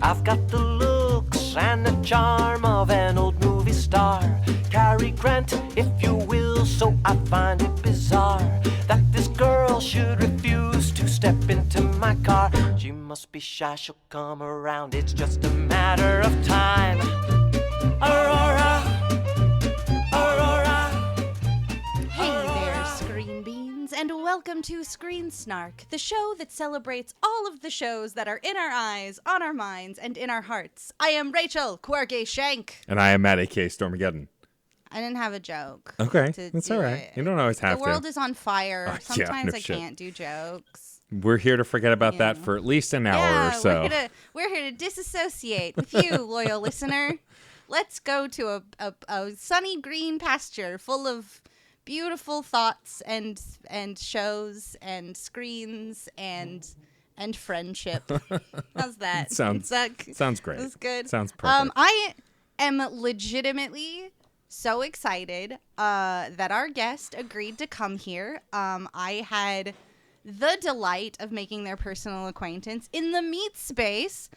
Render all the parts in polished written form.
I've got the looks and the charm of an old movie star. Cary Grant, if you will, so I find it bizarre that this girl should refuse to step into my car. She must be shy, she'll come around, it's just a matter of time. Aurora, Aurora. Hey there, Screen Beans, and welcome to Screen Snark, the show that celebrates all of the shows that are in our eyes, on our minds, and in our hearts. I am Rachel Quirky Shank. And I am Matt, a.k.a. Stormageddon. I didn't have a joke. Okay, that's all right. It. You don't always have The world is on fire. Oh, yeah, Sometimes no I shit. can't do jokes. We're here to forget about that for at least an hour or so. We're here to disassociate with you, loyal listener. Let's go to a sunny green pasture full of beautiful thoughts and shows and screens and friendship. How's that? Sounds great. That's good. Sounds perfect. I am legitimately so excited that our guest agreed to come here. I had the delight of making their personal acquaintance in the meat space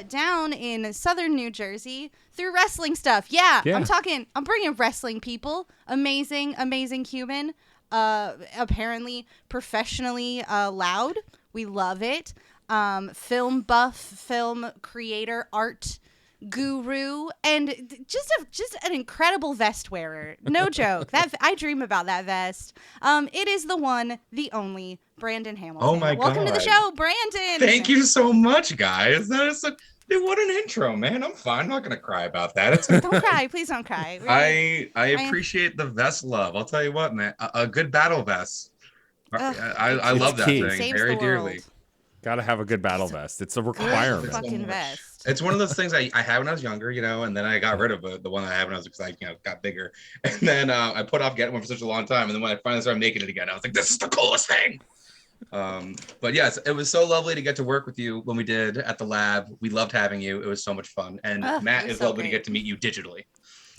down in southern New Jersey through wrestling stuff. Yeah. I'm bringing wrestling people. Amazing human. Apparently professionally loud. We love it. Film buff, film creator, art guru, and just an incredible vest wearer. No joke. That I dream about that vest. It is the one, the only Brandon Hamilton. Oh my God. Welcome to the show, Brandon. Thank you so much, guys. That is dude, what an intro, man. I'm fine. I'm not gonna cry about that. Don't cry. Please don't cry. I appreciate the vest love. I'll tell you what, man. A good battle vest. I love that key. thing Saves very the dearly. world. Gotta have a good battle vest. It's a requirement. Good fucking vest. It's one of those things I had when I was younger, and then I got rid of it. The one I had when I was, because I got bigger. And then I put off getting one for such a long time. And then when I finally started making it again, I was like, this is the coolest thing. But yes, it was so lovely to get to work with you when we did at the lab. We loved having you. It was so much fun. And Matt, it was it's so lovely great. to get to meet you digitally.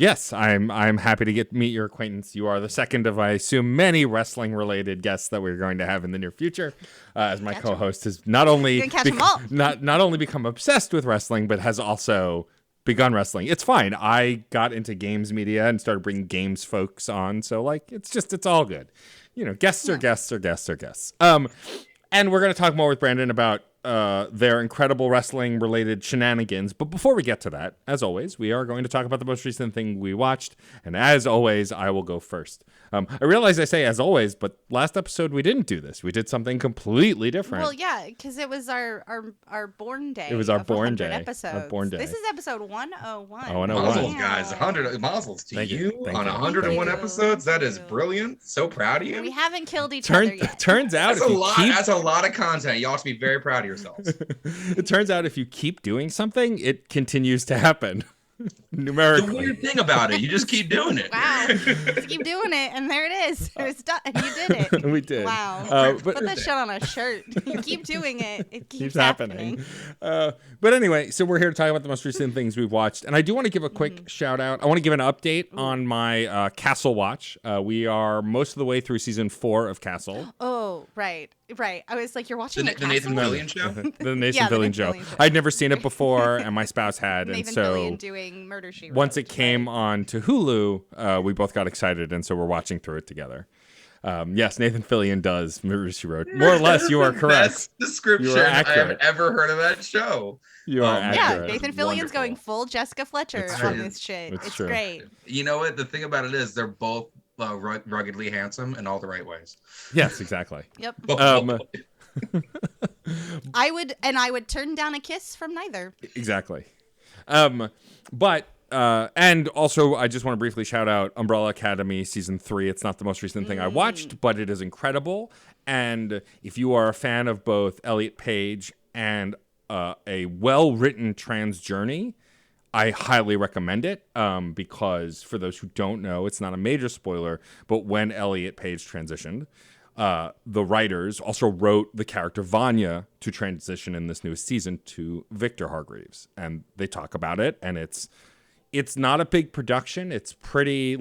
Yes, I'm happy to meet your acquaintance. You are the second of, I assume, many wrestling-related guests that we're going to have in the near future. As my co-host has not only Gonna catch 'em all. not only become obsessed with wrestling, but has also begun wrestling. It's fine. I got into games media and started bringing games folks on, so it's all good. Guests are guests are guests are guests. And we're going to talk more with Brandon about their incredible wrestling-related shenanigans. But before we get to that, as always, we are going to talk about the most recent thing we watched. And as always, I will go first. I realize I say as always, but last episode we didn't do this. We did something completely different. Well, yeah, because it was our born day. It was our of born 100 day. Episodes. Our born day. This is episode 101. Oh, 101. Mazel, Wow. guys. 100 mazels to Thank you. you Thank on you. 101 Thank you. episodes. That is Thank you. brilliant. So proud of you. We haven't killed each other yet. Turns out That's if a you lot. keep That's a lot of content. You ought to be very proud of yourselves. it turns out if you keep doing something, it continues to happen The numerically. weird thing about it, you just keep doing it. Wow. Just keep doing it, and there it is. It's done. You did it. We did. Wow. But Put that shit on a shirt. You keep doing it. It keeps keeps happening. But anyway, so we're here to talk about the most recent things we've watched. And I do want to give a quick shout out. I want to give an update on my Castle watch. We are most of the way through season 4 of Castle. Oh, right. I was like, you're watching The Castle? Nathan Fillion show? The Nathan Yeah, the Fillion Nathan show. Fillion show. I'd never seen it before, and my spouse had. Nathan and so Fillion doing Murder, She Wrote. once it came right? on to Hulu, we both got excited, and so we're watching through it together. Yes, Nathan Fillion does Murder, She Wrote. More or less, you are correct. Best description You are I have accurate. ever heard of that show. You are Yeah, Yeah, accurate. Nathan It's Fillion's wonderful. going full Jessica Fletcher It's on true. this shit. It's It's true. great. You know what? The thing about it is they're both ruggedly handsome in all the right ways. Yes, exactly. Yep. Um, I would turn down a kiss from neither. Exactly. But and also I just want to briefly shout out Umbrella Academy season 3. It's not the most recent thing I watched, but it is incredible. And if you are a fan of both Elliot Page and a well-written trans journey, I highly recommend it because for those who don't know, it's not a major spoiler, but when Elliot Page transitioned, the writers also wrote the character Vanya to transition in this newest season to Victor Hargreaves. And they talk about it, and it's not a big production. It's pretty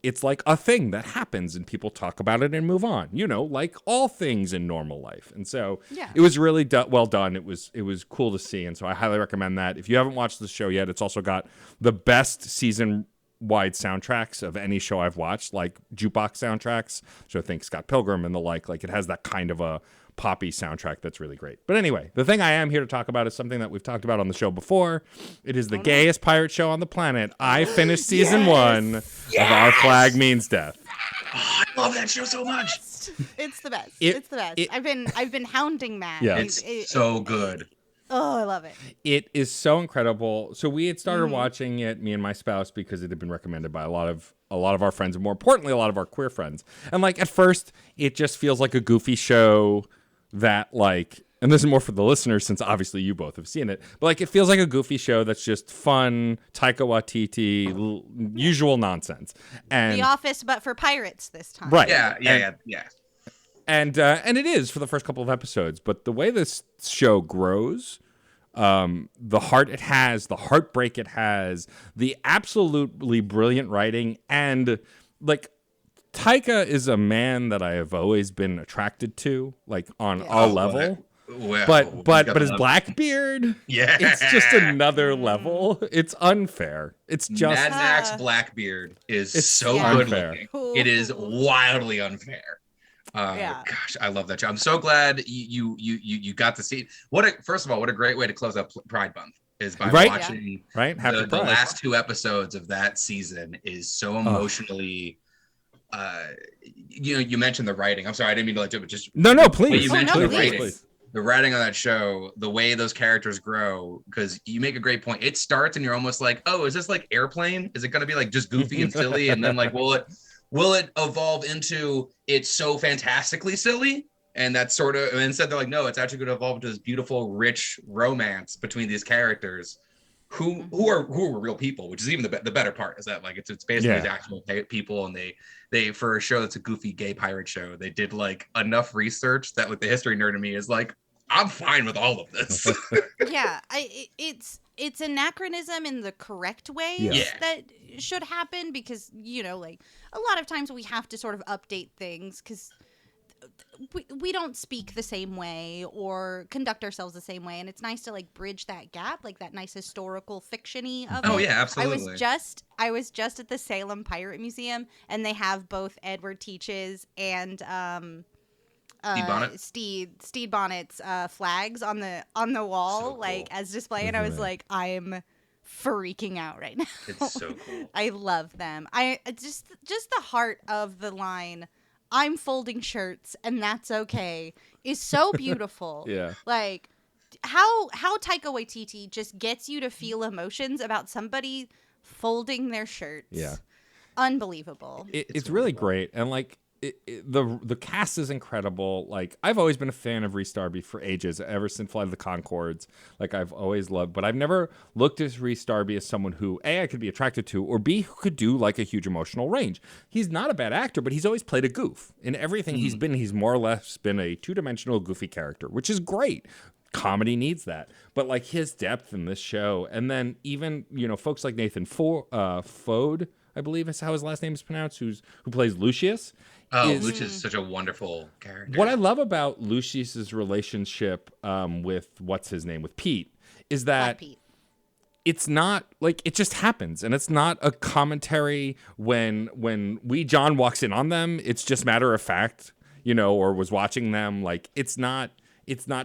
it's like a thing that happens and people talk about it and move on, like all things in normal life. And so Yeah. it was really well done. It was cool to see. And so I highly recommend that. If you haven't watched the show yet, it's also got the best season-wide soundtracks of any show I've watched, like jukebox soundtracks. So I think Scott Pilgrim and the like it has that kind of a poppy soundtrack that's really great. But anyway, the thing I am here to talk about is something that we've talked about on the show before. It is the gayest pirate show on the planet. I finished season 1 of Our Flag Means Death. Oh, I love that show so much. It's the best. It- it's the best. it- I've been hounding Matt. Yeah. It's so good. Oh, I love it. It is so incredible. So we had started watching it, me and my spouse, because it had been recommended by a lot of our friends, and more importantly, a lot of our queer friends. And like at first, it just feels like a goofy show that and this is more for the listeners since obviously you both have seen it, but like it feels like a goofy show that's just fun, Taika Waititi, usual nonsense. And The Office, but for pirates this time. right, Yeah. and it is for the first couple of episodes, but the way this show grows, the heart it has, the heartbreak it has, the absolutely brilliant writing, and like Taika is a man that I have always been attracted to, like on a level. Well, But his black beard, Yeah. it's just another level. It's unfair. It's just Mad Max Blackbeard is It's so Yeah. good unfair. looking. It is wildly unfair. Yeah. Gosh, I love that show. I'm so glad you got to see. First of all, what a great way to close up Pride Month is by Right? watching right. Happy the Pride. last 2 episodes of that season is so emotionally. You mentioned the writing. I'm sorry, I didn't mean to let you, but just No, please. you Oh, mentioned no, the please. writing. The writing on that show, the way those characters grow, because you make a great point. It starts and you're almost like, oh, is this like Airplane? Is it going to be like just goofy and silly? And then like, will it evolve into it's so fantastically silly? And that's sort of, and instead they're like, no, it's actually going to evolve into this beautiful, rich romance between these characters who are real people, which is even the better part is that like it's basically Yeah. these actual people, and they for a show that's a goofy gay pirate show, they did like enough research that like the history nerd in me is like, I'm fine with all of this. Yeah, it's anachronism in the correct way Yeah. that should happen, because like a lot of times we have to sort of update things because we don't speak the same way or conduct ourselves the same way, and it's nice to like bridge that gap, like that nice historical fiction-y of Oh it. yeah, absolutely. I was just at the Salem Pirate Museum, and they have both Edward Teach's and Stede Bonnet's flags on the wall, So cool. like as display, and I was like, I'm freaking out right now. It's so cool. I love them. I just the heart of the line, I'm folding shirts and that's okay, is so beautiful. Yeah. Like how Taika Waititi just gets you to feel emotions about somebody folding their shirts. Yeah. Unbelievable. It's really great, and like the cast is incredible. Like I've always been a fan of Rhys Darby for ages, ever since Flight of the Conchords. Like I've always loved, but I've never looked at Rhys Darby as someone who A, I could be attracted to, or B, who could do like a huge emotional range. He's not a bad actor, but he's always played a goof in everything he's been. He's more or less been a 2-dimensional goofy character, which is great. Comedy needs that, but like his depth in this show, and then even folks like Nathan Fode, I believe is how his last name is pronounced, who plays Lucius. Oh, is- Lucius is such a wonderful character. What I love about Lucius's relationship with what's his name with Pete is that Pete. it's not like it just happens, and it's not a commentary when John walks in on them. It's just matter of fact, or was watching them. Like it's not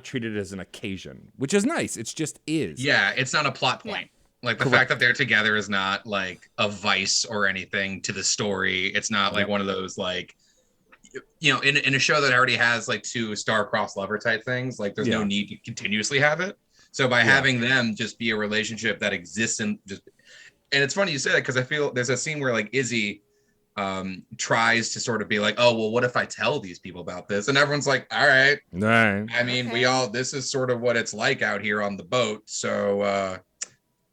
treated as an occasion, which is nice. It's just is. Yeah, it's not a plot point. Like the fact that they're together is not like a vice or anything to the story. It's not like one of those like, in a show that already has like 2 star-crossed lover type things, like there's no need to continuously have it. So by having them just be a relationship that exists and it's funny you say that, because I feel there's a scene where like Izzy tries to sort of be like, oh, well, what if I tell these people about this? And everyone's like, all right. Right. I mean, this is sort of what it's like out here on the boat. So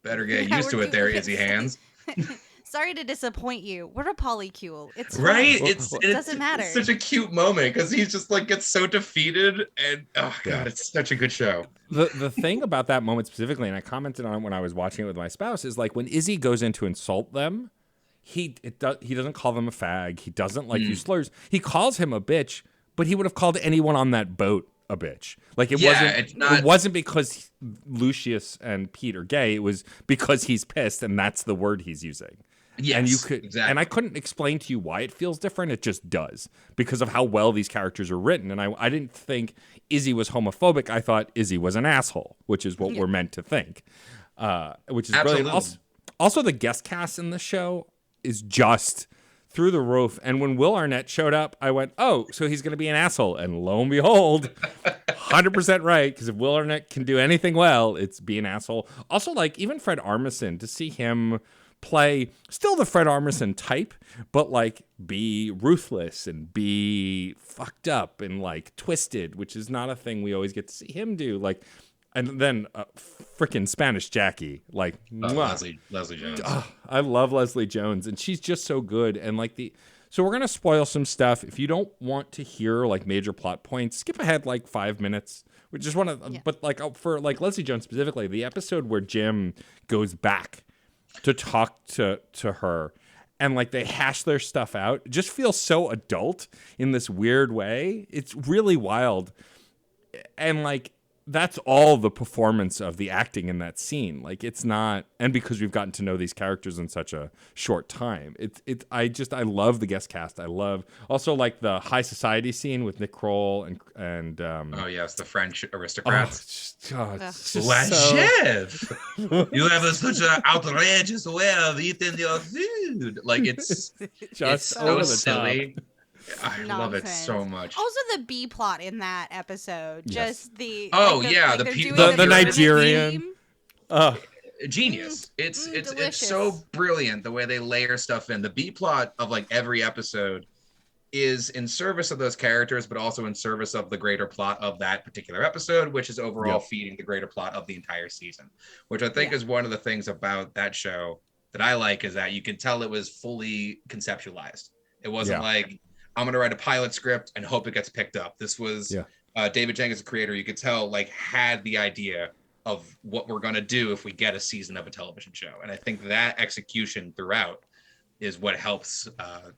better get Yeah, used to we're it there, doing Izzy it. Hands. Sorry to disappoint you. We're a polycule. It's Right? fine. It doesn't matter. It's such a cute moment because he's just like gets so defeated, and oh god, it's such a good show. The thing about that moment specifically, and I commented on it when I was watching it with my spouse, is like when Izzy goes in to insult them, he doesn't call them a fag. He doesn't like use slurs. He calls him a bitch, but he would have called anyone on that boat a bitch. Like it wasn't because Lucius and Pete are gay. It was because he's pissed, and that's the word he's using. Yes, and you could, exactly. and I couldn't explain to you why it feels different. It just does because of how well these characters are written. And I didn't think Izzy was homophobic. I thought Izzy was an asshole, which is what we're meant to think. Which is brilliant. Also, the guest cast in the show is just through the roof. And when Will Arnett showed up, I went, "Oh, so he's going to be an asshole." And lo and behold, 100% right. Because if Will Arnett can do anything well, it's be an asshole. Also, like even Fred Armisen, to see him play still the Fred Armisen type, but like be ruthless and be fucked up and like twisted, which is not a thing we always get to see him do. Like, and then freaking Spanish Jackie, like Leslie Jones. I love Leslie Jones, and she's just so good. And like so we're gonna spoil some stuff. If you don't want to hear like major plot points, skip ahead like 5 minutes. We just want to, but like for like Leslie Jones specifically, the episode where Jim goes back to talk to her and like they hash their stuff out, it just feels so adult in this weird way. It's really wild. And like that's all the performance of the acting in that scene. Like it's not, and because we've gotten to know these characters in such a short time, I love the guest cast. I love also like the high society scene with Nick Kroll and oh yes, the French aristocrats. Chef, you have such an outrageous way of eating your food. Like it's so silly. I love it so much. Also, the B plot in that episode, just the the Nigerian, genius. It's so brilliant the way they layer stuff in. The B plot of like every episode is in service of those characters, but also in service of the greater plot of that particular episode, which is overall feeding the greater plot of the entire season. Which I think is one of the things about that show that I like is that you can tell it was fully conceptualized. It wasn't like, I'm going to write a pilot script and hope it gets picked up. This was David Jenkins, the creator, you could tell like had the idea of what we're going to do if we get a season of a television show. And I think that execution throughout is what helps. I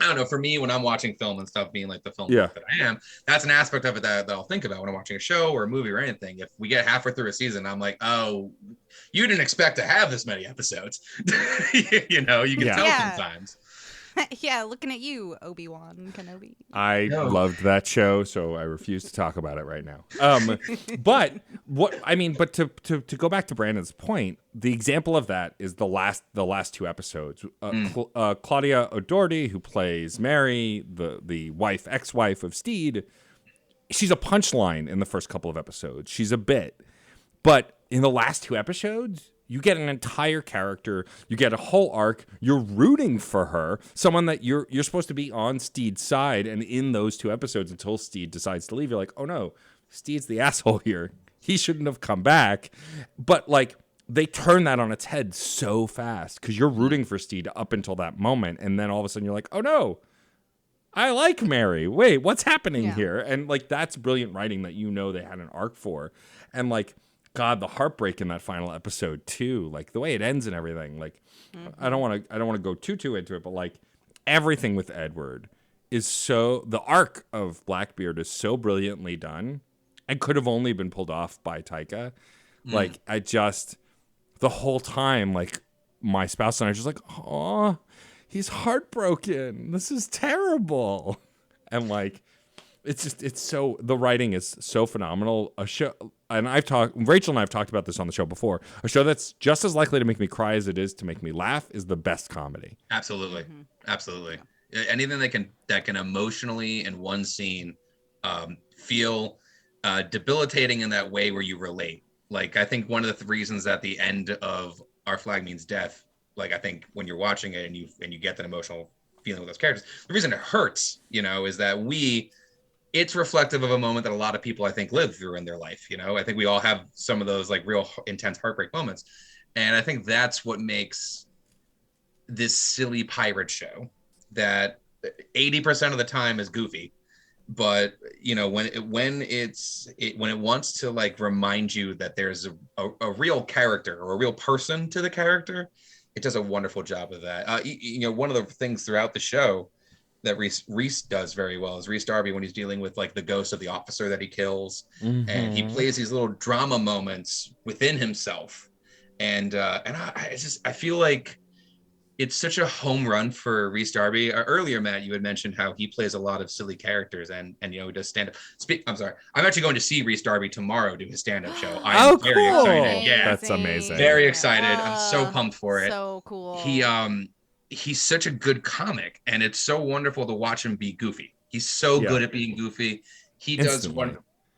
don't know, for me, when I'm watching film and stuff, being like the film that I am, that's an aspect of it that I'll think about when I'm watching a show or a movie or anything. If we get halfway through a season, I'm like, oh, you didn't expect to have this many episodes. You know, you can tell sometimes. Yeah, looking at you, Obi-Wan Kenobi. I loved that show, so I refuse to talk about it right now. But to go back to Brandon's point, the example of that is the last 2 episodes. Claudia O'Doherty, who plays Mary, the ex-wife of Steed, she's a punchline in the first couple of episodes. She's a bit, but in the last 2 episodes, you get an entire character. You get a whole arc. You're rooting for her, someone that you're supposed to be on Steed's side. And in those 2 episodes, until Steed decides to leave, you're like, oh no, Steed's the asshole here. He shouldn't have come back. But like they turn that on its head so fast because you're rooting for Steed up until that moment, and then all of a sudden you're like, oh no, I like Mary. Wait, what's happening here? And like that's brilliant writing that they had an arc for, and like. God, the heartbreak in that final episode too, like the way it ends and everything. Like, I don't want to go too into it, but like everything with Edward is the arc of Blackbeard is so brilliantly done, and could have only been pulled off by Taika. Like, the whole time, like my spouse and I are just like, oh, he's heartbroken. This is terrible, and like. The writing is so phenomenal. A show, and Rachel and I have talked about this on the show before. A show that's just as likely to make me cry as it is to make me laugh is the best comedy. Absolutely. Absolutely. Anything that can emotionally in one scene feel debilitating in that way where you relate. Like, I think one of the reasons that the end of Our Flag Means Death, like I think when you're watching it and you get that emotional feeling with those characters, the reason it hurts, is that it's reflective of a moment that a lot of people, I think, live through in their life. I think we all have some of those like real intense heartbreak moments. And I think that's what makes this silly pirate show that 80% of the time is goofy. But, when it wants to like remind you that there's a real character or a real person to the character, it does a wonderful job of that. One of the things throughout the show that Reese does very well is Reese Darby when he's dealing with like the ghost of the officer that he kills, and he plays these little drama moments within himself, and I feel like it's such a home run for Reese Darby. Earlier, Matt, you had mentioned how he plays a lot of silly characters and he does stand up. I'm sorry, I'm actually going to see Reese Darby tomorrow do his stand up show. I'm very excited. Yeah, that's amazing. Very excited. I'm so pumped for it. So cool. He's such a good comic, and it's so wonderful to watch him be goofy. He's so good at being goofy. He does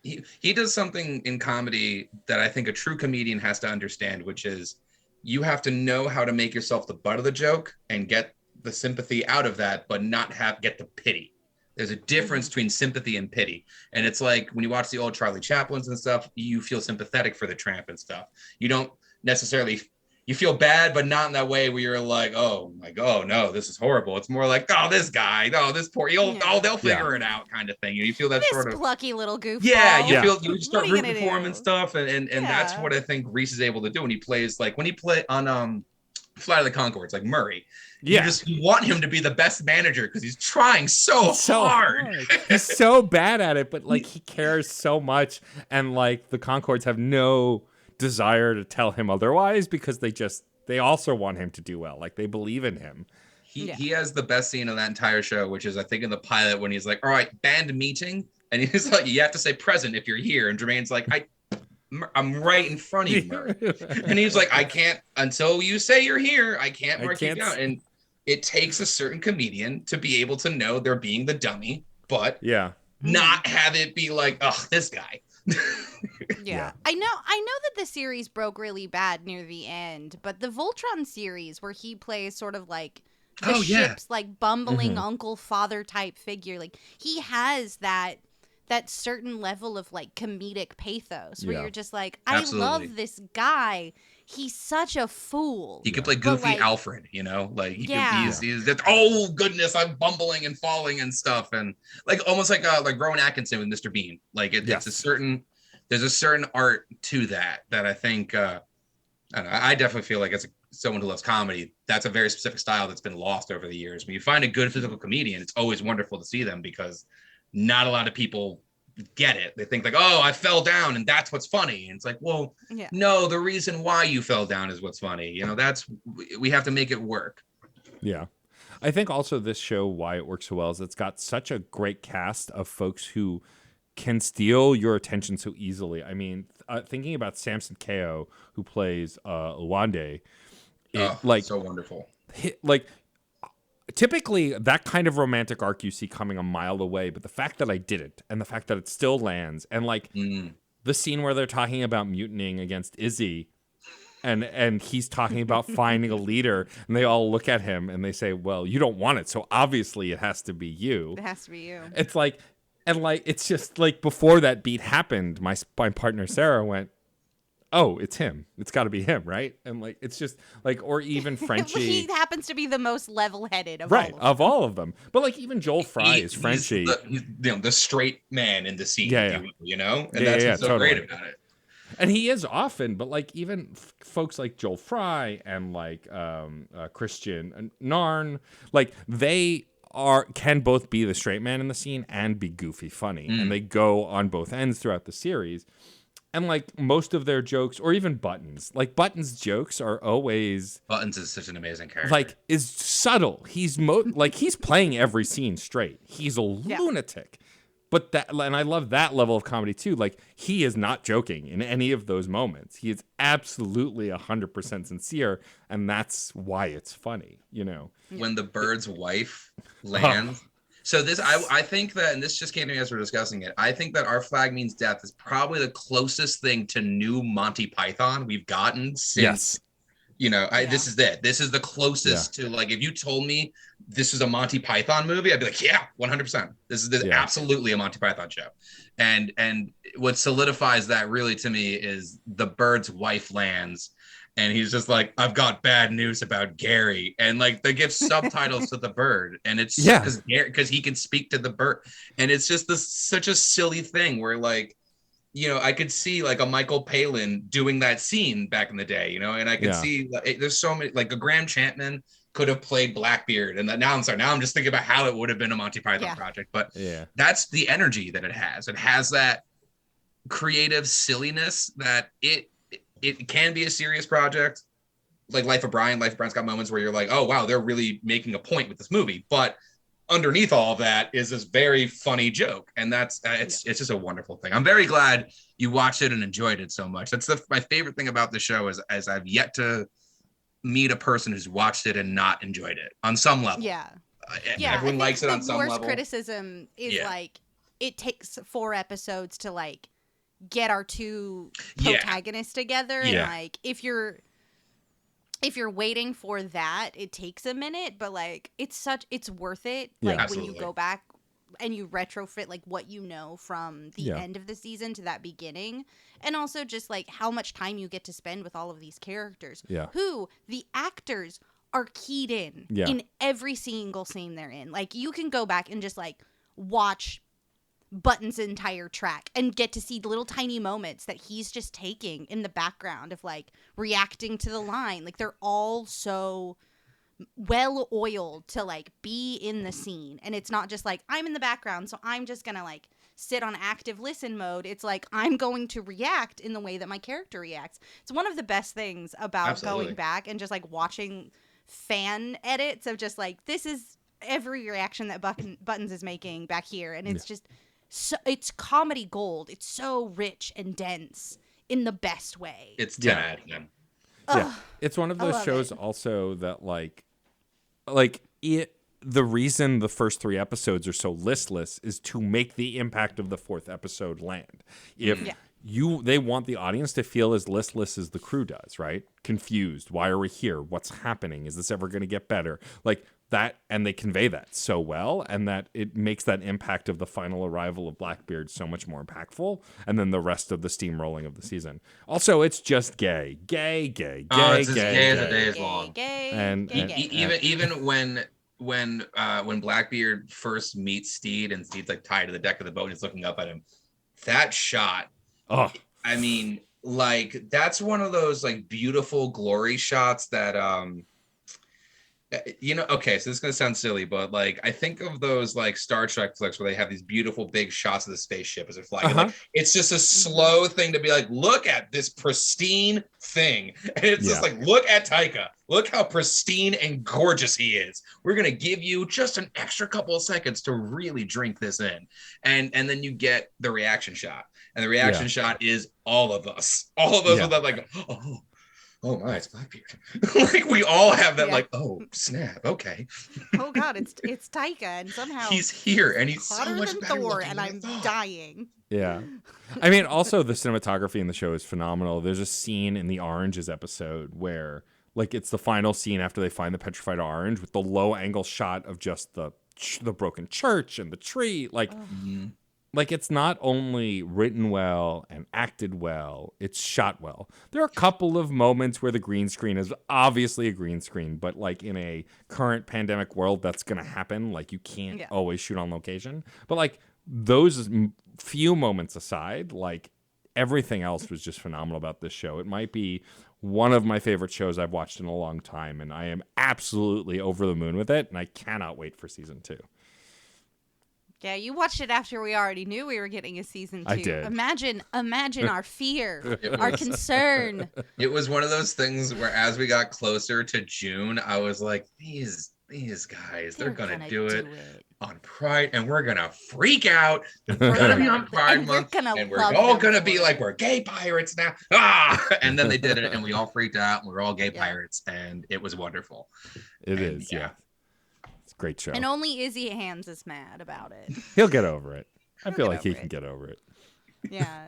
he does something in comedy that I think a true comedian has to understand, which is you have to know how to make yourself the butt of the joke and get the sympathy out of that, but not get the pity. There's a difference between sympathy and pity. And it's like when you watch the old Charlie Chaplins and stuff, you feel sympathetic for the tramp and stuff. You don't necessarily, you feel bad, but not in that way where you're like, oh my God, no, this is horrible. It's more like, oh, this guy, no, this poor, they'll figure it out kind of thing. You feel that this sort of plucky little goofball. You start rooting for him and stuff. And that's what I think Reese is able to do when he plays, like when he play on Flight of the Conchords, like Murray. You want him to be the best manager because he's trying so hard. He's so bad at it, but like he cares so much, and like the Conchords have no desire to tell him otherwise because they also want him to do well. Like they believe in him. He has the best scene of that entire show, which is I think in the pilot when he's like, all right, band meeting, and he's like, you have to say present if you're here, and Jermaine's like, I'm right in front of you, Murray. And he's like, I can't until you say you're here, I can't mark you down. And it takes a certain comedian to be able to know they're being the dummy, but not have it be like, oh, this guy. Yeah. I know that the series broke really bad near the end, but the Voltron series where he plays sort of like the ship's like bumbling uncle father type figure, like he has that certain level of like comedic pathos where you're just like, I love this guy. He's such a fool. He could play goofy Alfred, like he's that, oh goodness, I'm bumbling and falling and stuff, and like almost like Rowan Atkinson with Mr. Bean. Like it's there's a certain art to that I think I don't know, I definitely feel like as someone who loves comedy, that's a very specific style that's been lost over the years. When you find a good physical comedian, it's always wonderful to see them because not a lot of people get it. They think like, oh, I fell down and that's what's funny. And it's like, well, no, the reason why you fell down is what's funny. We have to make it work. Yeah. I think also this show, why it works so well is it's got such a great cast of folks who can steal your attention so easily. I mean, thinking about Samson Kao, who plays Wande, so wonderful. Typically, that kind of romantic arc you see coming a mile away, but the fact that I did it, and the fact that it still lands, and like the scene where they're talking about mutinying against Izzy, and he's talking about finding a leader, and they all look at him and they say, "Well, you don't want it, so obviously it has to be you." It has to be you. It's like, and like it's just like before that beat happened, my partner Sarah went, oh, it's him. It's got to be him, right? And like, it's just like, or even Frenchie. He happens to be the most level-headed of all of them. But like, even Joel Fry is Frenchie. He's the straight man in the scene, and that's what's so totally great about it. And he is often, but like even folks like Joel Fry and like Christian and Narn, like they can both be the straight man in the scene and be goofy funny, and they go on both ends throughout the series. And like most of their jokes, or even Buttons, like Buttons' jokes are always Buttons is such an amazing character. Like is subtle. He's like he's playing every scene straight. He's a lunatic, but and I love that level of comedy too. Like he is not joking in any of those moments. He is absolutely 100% sincere, and that's why it's funny. When the bird's wife lands. So this, I think that, and this just came to me as we're discussing it, I think that Our Flag Means Death is probably the closest thing to new Monty Python we've gotten since, this is it. This is the closest to, like, if you told me this is a Monty Python movie, I'd be like, yeah, 100%. This is absolutely a Monty Python show. And what solidifies that really to me is the bird's wife lands. And he's just like, I've got bad news about Gary. And like they give subtitles to the bird. And it's because he can speak to the bird. And it's just such a silly thing where like I could see like a Michael Palin doing that scene back in the day, and I could see there's so many, like a Graham Chapman could have played Blackbeard, and now I'm just thinking about how it would have been a Monty Python project, but that's the energy that it has. It has that creative silliness that it can be a serious project, like Life of Brian. Life of Brian's got moments where you're like, oh wow, they're really making a point with this movie, but underneath all of that is this very funny joke, and that's it's just a wonderful thing. I'm very glad you watched it and enjoyed it so much. That's my favorite thing about the show is as I've yet to meet a person who's watched it and not enjoyed it on some level. Everyone likes it on some level. The worst criticism is like it takes 4 episodes to like get our 2 protagonists together, and like if you're waiting for that, it takes a minute, but like it's worth it. Like when you go back and you retrofit like what you know from the end of the season to that beginning, and also just like how much time you get to spend with all of these characters who the actors are keyed in every single scene they're in. Like you can go back and just like watch Button's entire track and get to see little tiny moments that he's just taking in the background of like reacting to the line. Like they're all so well oiled to like be in the scene, and it's not just like I'm in the background so I'm just gonna like sit on active listen mode. It's like I'm going to react in the way that my character reacts. It's one of the best things about going back and just like watching fan edits of just like this is every reaction that Buttons is making back here, and it's just so it's comedy gold. It's so rich and dense in the best way. It's 10 out of 10. Yeah, it's one of those shows also that like it. The reason the first 3 episodes are so listless is to make the impact of the 4th episode land. If they want the audience to feel as listless as the crew does, right? Confused. Why are we here? What's happening? Is this ever going to get better? Like that, and they convey that so well, and that it makes that impact of the final arrival of Blackbeard so much more impactful, and then the rest of the steamrolling of the season. Also, it's just gay. It's as gay as the day is long. And even when Blackbeard first meets Steed, and Steed's like tied to the deck of the boat and he's looking up at him, that shot. I mean, like that's one of those like beautiful glory shots that okay, so this is gonna sound silly, but like I think of those like Star Trek flicks where they have these beautiful big shots of the spaceship as they're flying. Like, it's just a slow thing to be like, look at this pristine thing, and it's just like, look at Taika, look how pristine and gorgeous he is. We're gonna give you just an extra couple of seconds to really drink this in, and then you get the reaction shot, and the reaction shot is all of us with that like, oh my, it's Blackbeard. Like we all have that like, oh snap, okay. Oh god, it's Taika, and somehow he's here, and he's so much than better Thor, looking and I'm dying. Yeah. I mean, also the cinematography in the show is phenomenal. There's a scene in the Oranges episode where like it's the final scene after they find the petrified orange with the low angle shot of just the broken church and the tree. Like it's not only written well and acted well, it's shot well. There are a couple of moments where the green screen is obviously a green screen, but like in a current pandemic world, that's going to happen. Like you can't always shoot on location. But like those few moments aside, like everything else was just phenomenal about this show. It might be one of my favorite shows I've watched in a long time, and I am absolutely over the moon with it, and I cannot wait for season 2. Yeah, you watched it after we already knew we were getting a season 2. I did. Imagine our fear, our concern. It was one of those things where as we got closer to June, I was like, these guys, they're gonna do it on Pride, and we're gonna freak out. We're gonna be on Pride Month, and we're all gonna be like, we're gay pirates now. And then they did it, and we all freaked out, and we're all gay pirates, and it was wonderful. It is. Great show. And only Izzy Hands is mad about it. He'll get over it. I feel like he can get over it. Yeah.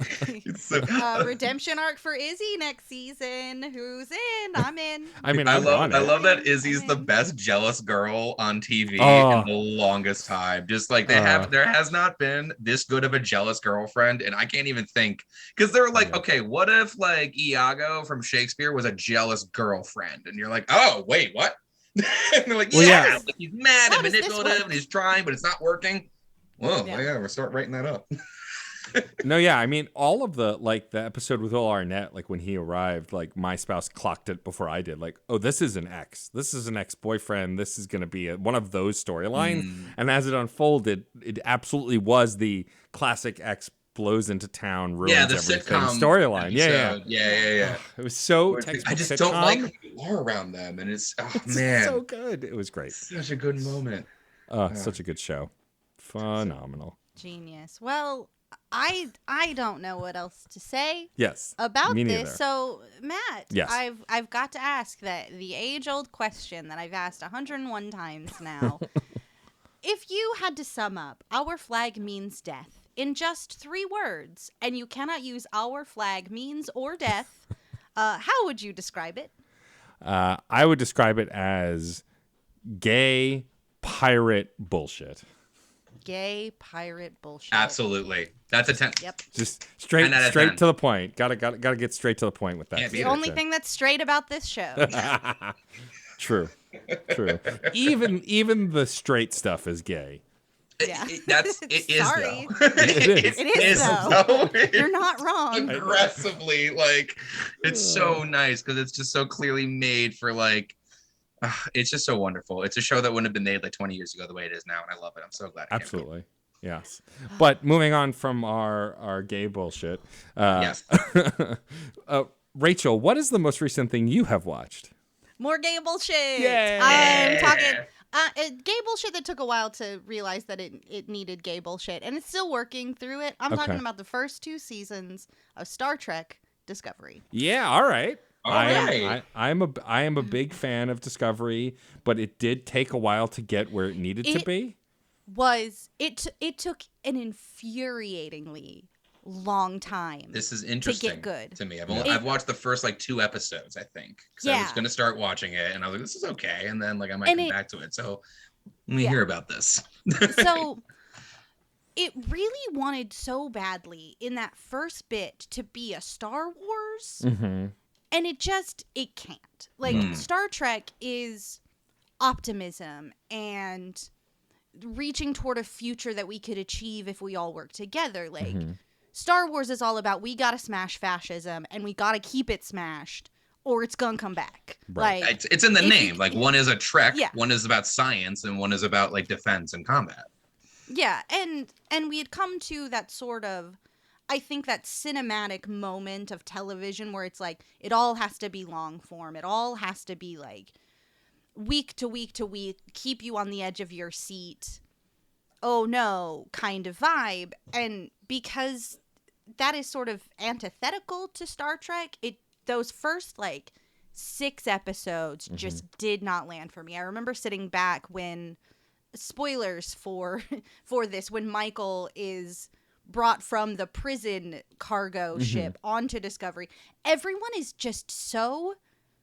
Redemption arc for Izzy next season. Who's in? I'm in. I mean, I love that Izzy's the best jealous girl on TV in the longest time. Just like there has not been this good of a jealous girlfriend, and I can't even think, because they're like, okay, what if like Iago from Shakespeare was a jealous girlfriend? And you're like, oh wait, what? And they're like, like he's mad and manipulative and he's trying, but it's not working. Whoa, yeah, we'll start writing that up. No, yeah, I mean, all of the episode with Will Arnett, like when he arrived, like my spouse clocked it before I did. Like, oh, this is an ex. This is an ex-boyfriend. This is going to be one of those storylines. And as it unfolded, it absolutely was the classic ex blows into town, ruins Yeah, the everything sitcom storyline. Yeah. yeah. It was so I textbook just sitcom. don't like who you are around them, and it's man, so good. It was great. such a good moment. Such a good show. Phenomenal. Genius. Well, I don't know what else to say Yes. about me this. neither. So, Matt, Yes. I've got to ask the age-old question that I've asked 101 times now. If you had to sum up "Our flag means death" in just 3 words, and you cannot use "our flag means" or "death," how would you describe it? I would describe it as gay pirate bullshit. Gay pirate bullshit. Absolutely, that's a 10. Yep. Just straight 10 out of 10. to the point. Gotta get straight to the point with that. Can't beat The it. only thing that's straight about this show. True. Even the straight stuff is gay. Yeah. It is Sorry. though. It is. though. You're not wrong. Aggressively, like it's so nice because it's just so clearly made for like. It's just so wonderful. It's a show that wouldn't have been made like 20 years ago the way it is now, and I love it. I'm so glad. It came. Absolutely. Yes. But moving on from our gay bullshit. Yes. Rachel, what is the most recent thing you have watched? More gay bullshit. Yay. I'm talking gay bullshit that took a while to realize that it needed gay bullshit, and it's still working through it. I'm talking about the first 2 seasons of Star Trek Discovery. Yeah, all right. All right. I am a big fan of Discovery, but it did take a while to get where it needed to be. It took an infuriatingly long time. This is interesting to get good. to me. I've watched the first like 2 episodes, I think, because I was Yeah. gonna start watching it, and I was like, this is okay, and then like I might come back to it. So let me hear about this. So it really wanted so badly in that first bit to be a Star Wars. Mm-hmm. And it can't. Like, Star Trek is optimism and reaching toward a future that we could achieve if we all work together. Like, Star Wars is all about we gotta smash fascism and we gotta keep it smashed or it's gonna come back. Right. Like, It's in the name. Like one is a Trek, Yeah. one is about science, and one is about like defense and combat. yeah, and we had come to that sort of, I think, that cinematic moment of television where it's like it all has to be long form. It all has to be like week to week to week, keep you on the edge of your seat. Oh no, kind of vibe. And because that is sort of antithetical to Star Trek, those first like 6 episodes just did not land for me. I remember sitting back when, spoilers for this, when Michael is brought from the prison cargo ship onto Discovery. Everyone is just so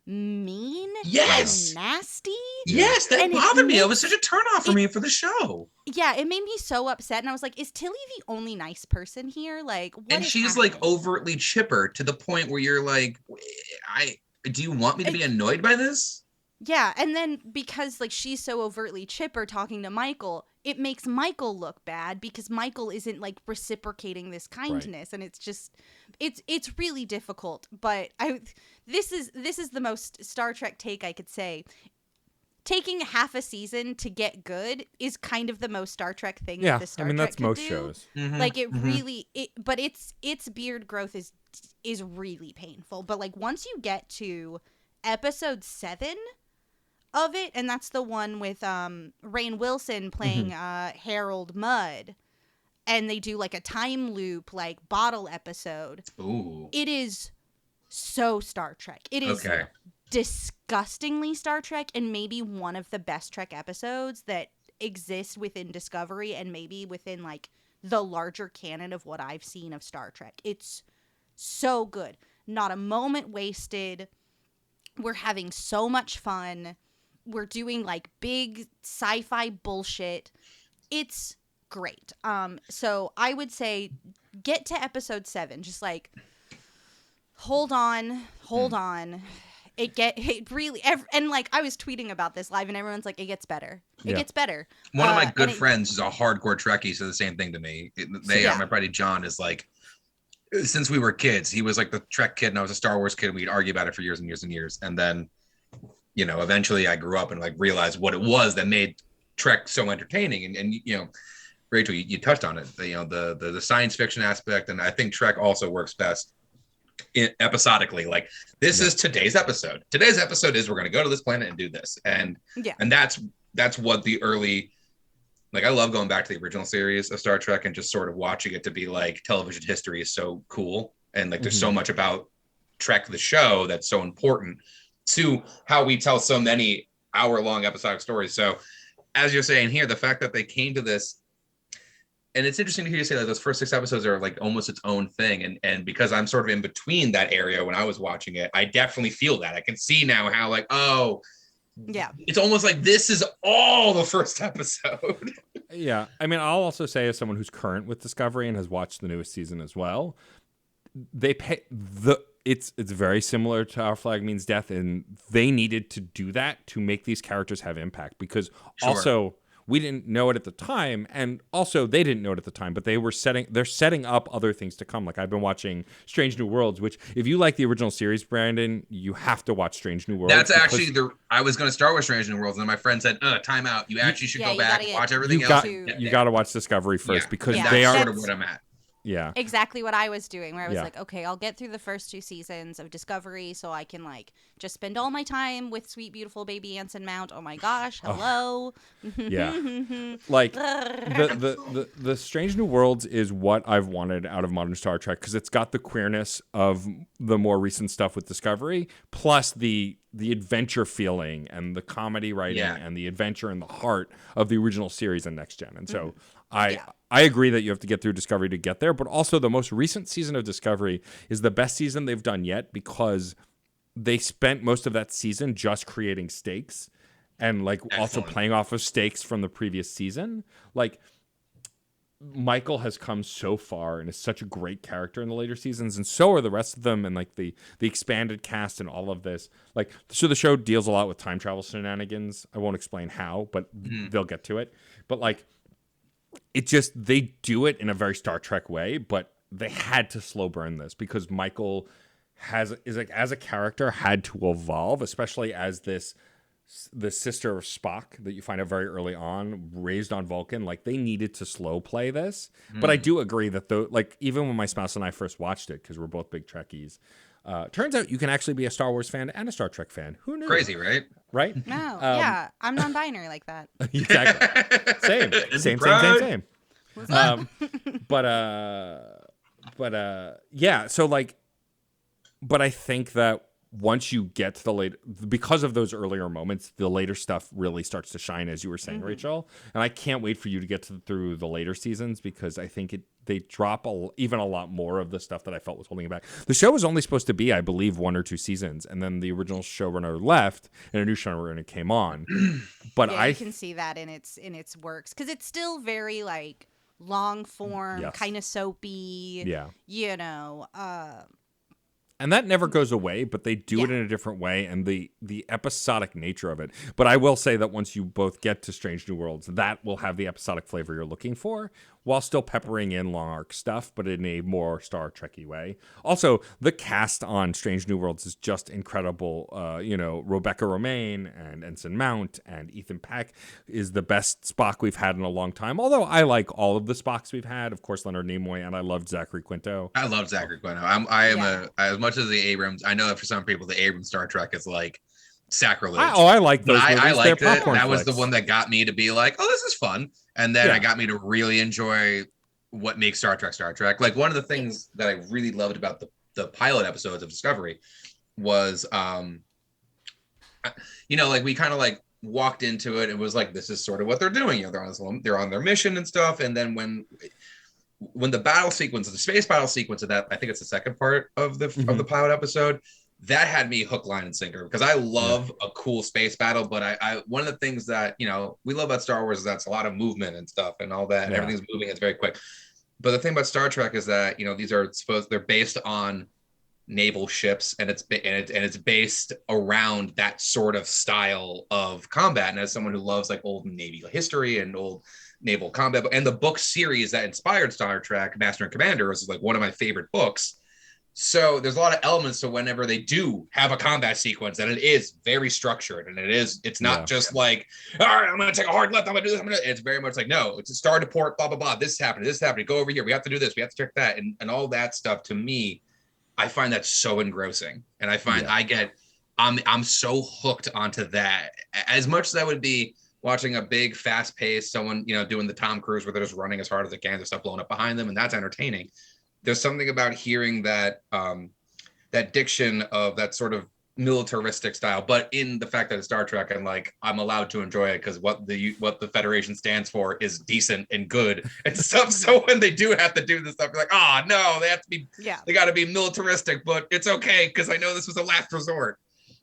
mean Yes. and nasty. Yes, that And it bothered me. It makes- was such a turnoff for me for the show. Yeah, it made me so upset. And I was like, is Tilly the only nice person here? Like, what And is she's like happening? overtly chipper to the point where you're like, do you want me to be annoyed by this? Yeah, and then because like she's so overtly chipper talking to Michael, it makes Michael look bad because Michael isn't like reciprocating this kindness, and it's just it's really difficult. But this is the most Star Trek take I could say. Taking half a season to get good is kind of the most Star Trek thing Yeah, that the Star I mean Trek that's could most do. shows. Like it really but its beard growth is really painful. But like once you get to episode 7 of it, and that's the one with Rainn Wilson playing Harold Mudd, and they do like a time loop like bottle episode. Ooh. It is so Star Trek. It is Okay. disgustingly Star Trek, and maybe one of the best Trek episodes that exist within Discovery and maybe within like the larger canon of what I've seen of Star Trek. It's so good. Not a moment wasted. We're having so much fun. We're doing like big sci-fi bullshit. It's great. So I would say get to episode 7. Just like hold on. it really and like I was tweeting about this live and everyone's like, it gets better. It Yeah. gets better. One of my good and friends is a hardcore Trekkie, so the same thing to me. Yeah. My buddy John is like, since we were kids, he was like the Trek kid and I was a Star Wars kid. We'd argue about it for years and years and years. And then, you know, eventually I grew up and like realized what it was that made Trek so entertaining. And you know, Rachel, you touched on it, you know, the science fiction aspect. And I think Trek also works best episodically. Like this is today's episode. Today's episode is we're going to go to this planet and do this. And that's what the early, like I love going back to the original series of Star Trek and just sort of watching it to be like television history is so cool. And like there's so much about Trek, the show, that's so important to how we tell so many hour-long episodic stories. So as you're saying here, the fact that they came to this, and it's interesting to hear you say that those first 6 episodes are like almost its own thing. And because I'm sort of in between that area when I was watching it, I definitely feel that. I can see now how like, oh, yeah, it's almost like this is all the first episode. Yeah. I mean, I'll also say as someone who's current with Discovery and has watched the newest season as well, they pay it's very similar to Our Flag Means Death, and they needed to do that to make these characters have impact because also we didn't know it at the time, and also they didn't know it at the time, but they're setting up other things to come. Like I've been watching Strange New Worlds, which if you like the original series, Brandon, you have to watch Strange New Worlds. That's actually I was going to start with Strange New Worlds, and my friend said, time out. You actually should go back, watch everything else. You got to watch Discovery first because that's they are sort of what I'm at. Yeah. Exactly what I was doing, where I was like, okay, I'll get through the first 2 seasons of Discovery so I can like just spend all my time with sweet, beautiful baby Anson Mount. Oh my gosh, hello. Yeah. Like the Strange New Worlds is what I've wanted out of modern Star Trek because it's got the queerness of the more recent stuff with Discovery, plus the adventure feeling and the comedy writing and the adventure and the heart of the original series and Next Gen. And so I agree that you have to get through Discovery to get there, but also the most recent season of Discovery is the best season they've done yet because they spent most of that season just creating stakes and like also playing off of stakes from the previous season. Like Michael has come so far and is such a great character in the later seasons, and so are the rest of them, and like the expanded cast and all of this. Like, so the show deals a lot with time travel shenanigans. I won't explain how, but they'll get to it. But like, it just, they do it in a very Star Trek way, but they had to slow burn this because Michael is like, as a character, had to evolve, especially as the sister of Spock that you find out very early on, raised on Vulcan. Like, they needed to slow play this. But I do agree that like, even when my spouse and I first watched it, because we're both big Trekkies, turns out you can actually be a Star Wars fan and a Star Trek fan. Who knew? Crazy, right? Right? No, yeah, I'm non-binary like that. Exactly. Same. Yeah. So like, but I think that once you get to the late, because of those earlier moments, the later stuff really starts to shine, as you were saying, Rachel. And I can't wait for you to get through the later seasons because I think they drop even a lot more of the stuff that I felt was holding it back. The show was only supposed to be, I believe, 1 or 2 seasons, and then the original showrunner left and a new showrunner came on. But yeah, I can see that in its works because it's still very like long form, kind of soapy. Yeah, you know. And that never goes away, but they do it in a different way, and the episodic nature of it. But I will say that once you both get to Strange New Worlds, that will have the episodic flavor you're looking for, while still peppering in long arc stuff, but in a more Star Trek-y way. Also, the cast on Strange New Worlds is just incredible. Rebecca Romaine and Ensign Mount and Ethan Peck is the best Spock we've had in a long time. Although I like all of the Spocks we've had, of course, Leonard Nimoy, and I loved Zachary Quinto. I love Zachary Quinto. I am as much as the Abrams. I know that for some people, the Abrams Star Trek is like sacrilege. I like those. I liked it. That was the one that got me to be like, oh, this is fun. And then it got me to really enjoy what makes Star Trek. Like one of the things that I really loved about the pilot episodes of Discovery was, like we kind of like walked into it. It was like, this is sort of what they're doing. You know, they're on their mission and stuff. And then when the battle sequence, the space battle sequence of that, I think it's the second part of the pilot episode. That had me hook, line, and sinker because I love a cool space battle. But I one of the things that, we love about Star Wars is that's a lot of movement and stuff and all that. And everything's moving. It's very quick. But the thing about Star Trek is that, these are they're based on naval ships, and it's based around that sort of style of combat. And as someone who loves like old Navy history and old naval combat, and the book series that inspired Star Trek, Master and Commander, is like one of my favorite books. So there's a lot of elements to whenever they do have a combat sequence, and it is very structured, and it's not just like, all right, I'm gonna take a hard left, I'm gonna do this, it's very much like, no, it's a star to port, blah blah blah, this is happening, go over here, we have to do this, we have to check that, and all that stuff. To me, I find that so engrossing, and I find I'm so hooked onto that. As much as I would be watching a big, fast-paced someone, doing the Tom Cruise where they're just running as hard as they can, there's stuff blowing up behind them, and that's entertaining. There's something about hearing that that diction of that sort of militaristic style, but in the fact that it's Star Trek, and like I'm allowed to enjoy it because what the Federation stands for is decent and good and stuff. So when they do have to do this stuff, you're like, oh no, they have to be, they got to be militaristic, but it's okay because I know this was a last resort.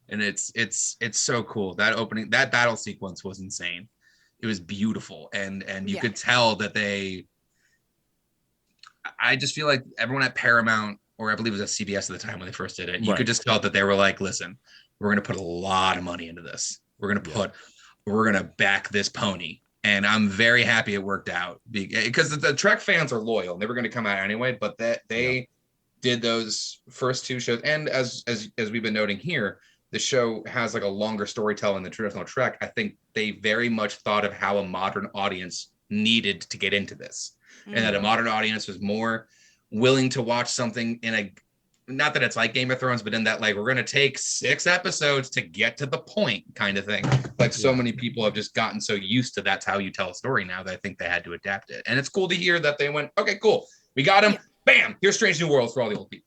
And it's so cool. That opening, that battle sequence was insane. It was beautiful, and you could tell that I just feel like everyone at Paramount, or I believe it was at CBS at the time when they first did it, you could just tell that they were like, listen, we're going to put a lot of money into this. We're going to back this pony. And I'm very happy it worked out because the Trek fans are loyal and they were going to come out anyway, but they did those first two shows. And as we've been noting here, the show has like a longer storytelling than traditional Trek. I think they very much thought of how a modern audience needed to get into this. And that a modern audience was more willing to watch something in a, not that it's like Game of Thrones, but in that like, we're going to take 6 episodes to get to the point kind of thing. Like so many people have just gotten so used to that's how you tell a story now that I think they had to adapt it. And it's cool to hear that they went, okay, cool. We got him. Bam. Here's Strange New Worlds for all the old people.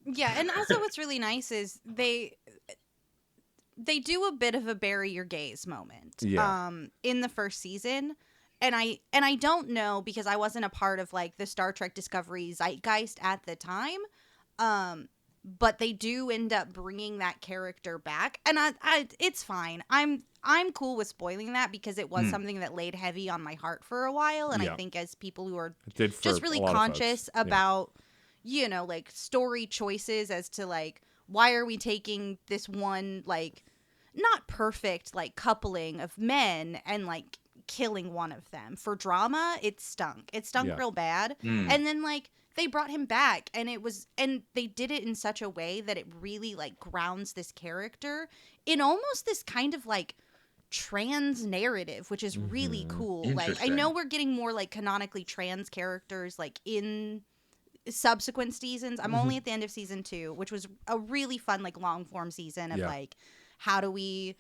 Yeah. And also what's really nice is they do a bit of a bury your gaze moment in the first season. And I don't know because I wasn't a part of like the Star Trek Discovery zeitgeist at the time, but they do end up bringing that character back, and I it's fine. I'm cool with spoiling that because it was something that laid heavy on my heart for a while, and I think as people who are just really conscious about like story choices as to like why are we taking this one like not perfect like coupling of men and like killing one of them for drama, it stunk real bad. And then like they brought him back and they did it in such a way that it really like grounds this character in almost this kind of like trans narrative, which is really cool. Like I know we're getting more like canonically trans characters like in subsequent seasons. I'm only at the end of season 2, which was a really fun like long form season of like how do we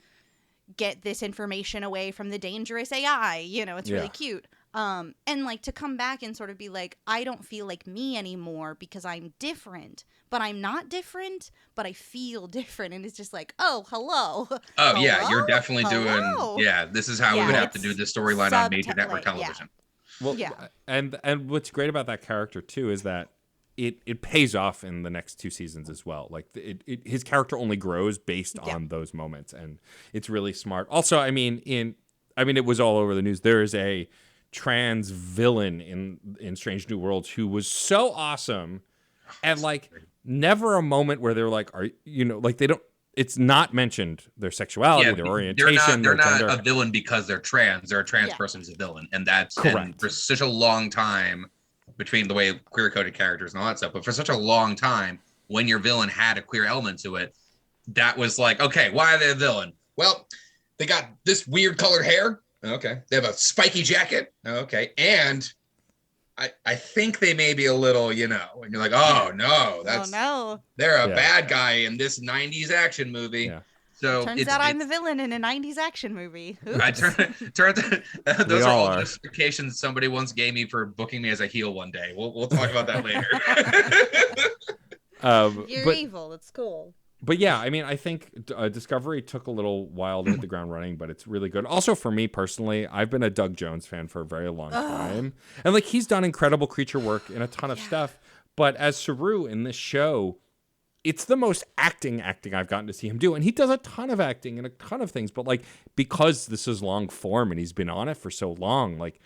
get this information away from the dangerous AI, it's really cute. And like to come back and sort of be like, I don't feel like me anymore because I'm different, but I'm not different, but I feel different. And it's just like, oh, hello. Oh, hello? yeah, you're definitely doing, this is how we would have to do this storyline on major network television. Well, and what's great about that character too is that it pays off in the next 2 seasons as well. Like his character only grows based on those moments, and it's really smart. Also, I mean, it was all over the news. There is a trans villain in Strange New Worlds who was so awesome, and like never a moment where they're like, like they don't. It's not mentioned their sexuality, their orientation. They're not a villain because they're trans. They're a trans person who's a villain, and that's correct. And for such a long time. Between the way queer-coded characters and all that stuff, but for such a long time, when your villain had a queer element to it, that was like, okay, why are they a villain? Well, they got this weird colored hair. Okay. They have a spiky jacket. Okay. And I think they may be a little, and you're like, oh no, they're a bad guy in this 90s action movie. Yeah. So turns out I'm the villain in a 90s action movie. Those are all justifications somebody once gave me for booking me as a heel one day. We'll talk about that later. You're evil. It's cool. But yeah, I mean, I think Discovery took a little while to hit the ground running, but it's really good. Also, for me personally, I've been a Doug Jones fan for a very long time. And like he's done incredible creature work in a ton of stuff. But as Saru in this show, it's the most acting I've gotten to see him do. And he does a ton of acting and a ton of things. But like, because this is long form and he's been on it for so long, like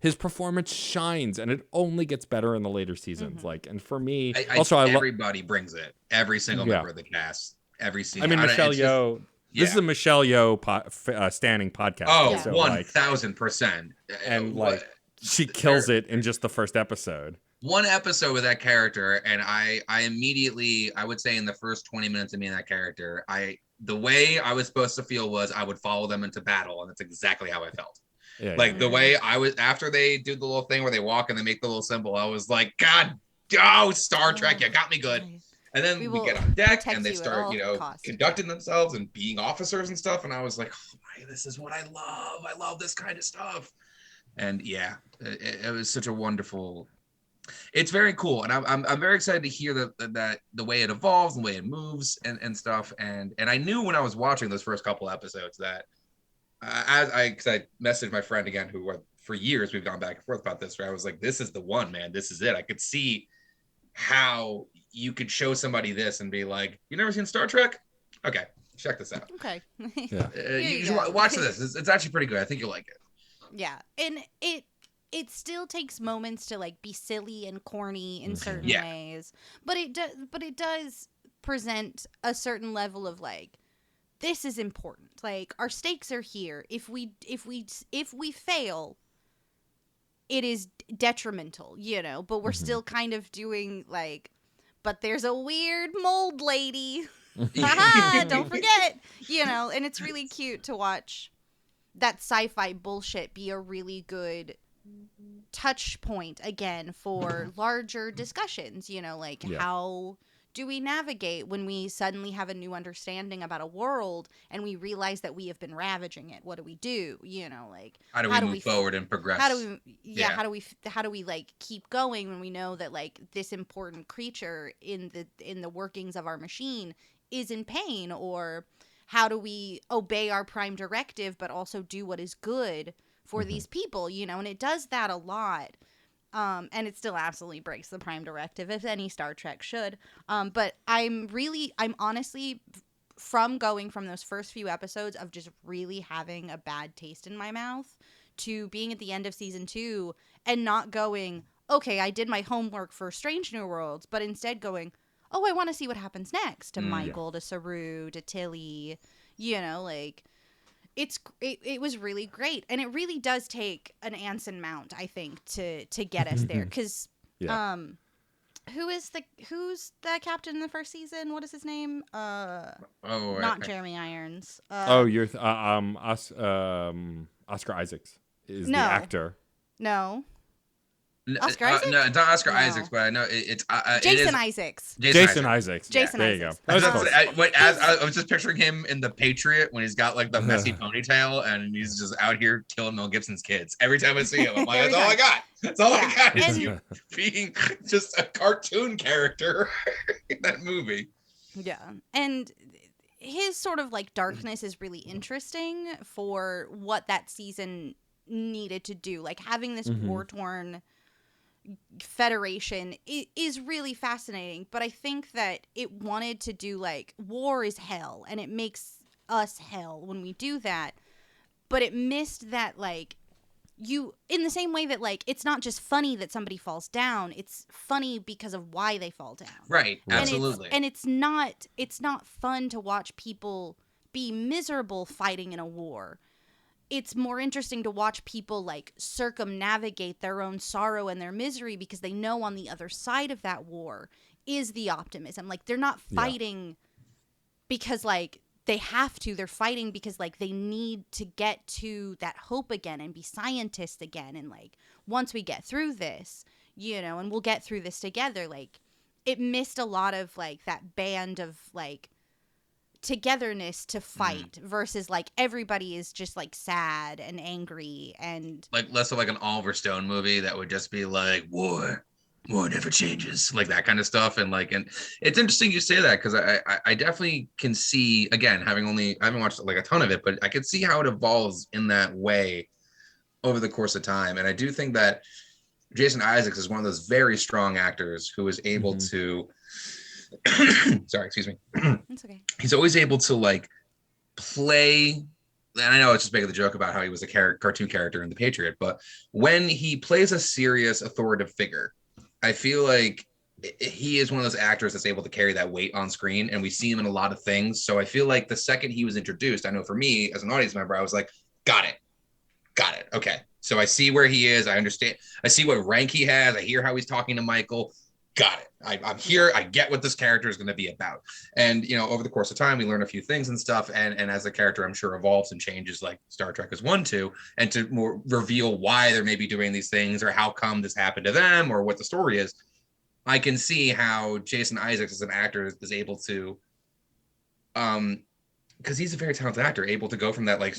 his performance shines, and it only gets better in the later seasons. Mm-hmm. Like, and for me, I also I love. everybody brings it. Every single Yeah. member of the cast. Every season. I mean, Michelle it's just- Yeoh. This is a Michelle Yeoh standing podcast. Oh, also, 1000%. and like she kills it in just the first episode. One episode with that character, and I immediately, I would say in the first 20 minutes of me and that character, the way I was supposed to feel was I would follow them into battle, and that's exactly how I felt. Yeah, Like the way I was after they do the little thing where they walk and they make the little symbol, I was like, God, Star Trek, you got me good. And then we get on deck and they start, conducting themselves and being officers and stuff. And I was like, oh my, this is what I love. I love this kind of stuff. And yeah, it was such a wonderful. It's very cool, and I'm very excited to hear that the way it evolves, the way it moves, and stuff. And I knew when I was watching those first couple episodes that because I messaged my friend again, who for years we've gone back and forth about this, where I was like, this is the one, man. This is it. I could see how you could show somebody this and be like, you never seen Star Trek? Okay, check this out. Okay. Yeah. You should watch this. It's actually pretty good. I think you'll like it. Yeah, and it still takes moments to like be silly and corny in certain Yeah. ways, but it does present a certain level of like, this is important. Like, our stakes are here. If we fail, it is detrimental, but we're still kind of doing like, but there's a weird mold lady. Haha, don't forget, and it's really cute to watch that sci-fi bullshit be a really good touch point again for larger discussions, how do we navigate when we suddenly have a new understanding about a world and we realize that we have been ravaging it? What do we do? How do we move forward and progress? How do we like keep going when we know that like this important creature in the workings of our machine is in pain? Or how do we obey our prime directive but also do what is good for these people, and it does that a lot. And it still absolutely breaks the prime directive, if any Star Trek should. But I'm honestly, from going from those first few episodes of just really having a bad taste in my mouth to being at the end of season 2 and not going, okay, I did my homework for Strange New Worlds, but instead going, oh, I want to see what happens next to Michael, to Saru, to Tilly, it was really great, and it really does take an Anson Mount, I think, to get us there. Because, who's the captain in the first season? What is his name? Not Jeremy Irons. You're Oscar Isaacs is the actor. No. Oscar Isaacs? No, it's not Oscar No. Isaacs, but I know it's Jason Isaacs. Jason Isaacs. Jason There you go. Isaacs. That was close. I was just picturing him in The Patriot when he's got like the messy ponytail and he's just out here killing Mel Gibson's kids. Every time I see him, I'm like, that's all I got. That's all I got is you being just a cartoon character in that movie. Yeah. And his sort of like darkness is really interesting for what that season needed to do. Like having this war-torn Federation is really fascinating, but I think that it wanted to do like, war is hell and it makes us hell when we do that, but it missed that like, you, in the same way that like, it's not just funny that somebody falls down, it's funny because of why they fall down. Right. And Absolutely. it's not fun to watch people be miserable fighting in a war. It's more interesting to watch people like circumnavigate their own sorrow and their misery because they know on the other side of that war is the optimism. Like, they're not fighting because like they have to. They're fighting because like they need to get to that hope again and be scientists again. And like, once we get through this, and we'll get through this together, like it missed a lot of like that band of like togetherness to fight versus like everybody is just like sad and angry and like less of like an Oliver Stone movie that would just be like war never changes, like that kind of stuff. And like, and it's interesting you say that because I definitely can see, again, I haven't watched like a ton of it, but I can see how it evolves in that way over the course of time. And I do think that Jason Isaacs is one of those very strong actors who is able to sorry, excuse me. it's okay. He's always able to like play and I know it's just making the joke about how he was a cartoon character in The Patriot, but when he plays a serious authoritative figure, I feel like he is one of those actors that's able to carry that weight on screen, and we see him in a lot of things. So I feel like the second he was introduced, I know for me as an audience member, I was like, got it. Okay. So I see where he is. I understand. I see what rank he has. I hear how he's talking to Michael. Got it. I'm here. I get what this character is going to be about. And, over the course of time, we learn a few things and stuff. And as the character, I'm sure, evolves and changes like Star Trek is one to, and to more reveal why they're maybe doing these things or how come this happened to them or what the story is. I can see how Jason Isaacs as an actor is able to, because he's a very talented actor, able to go from that like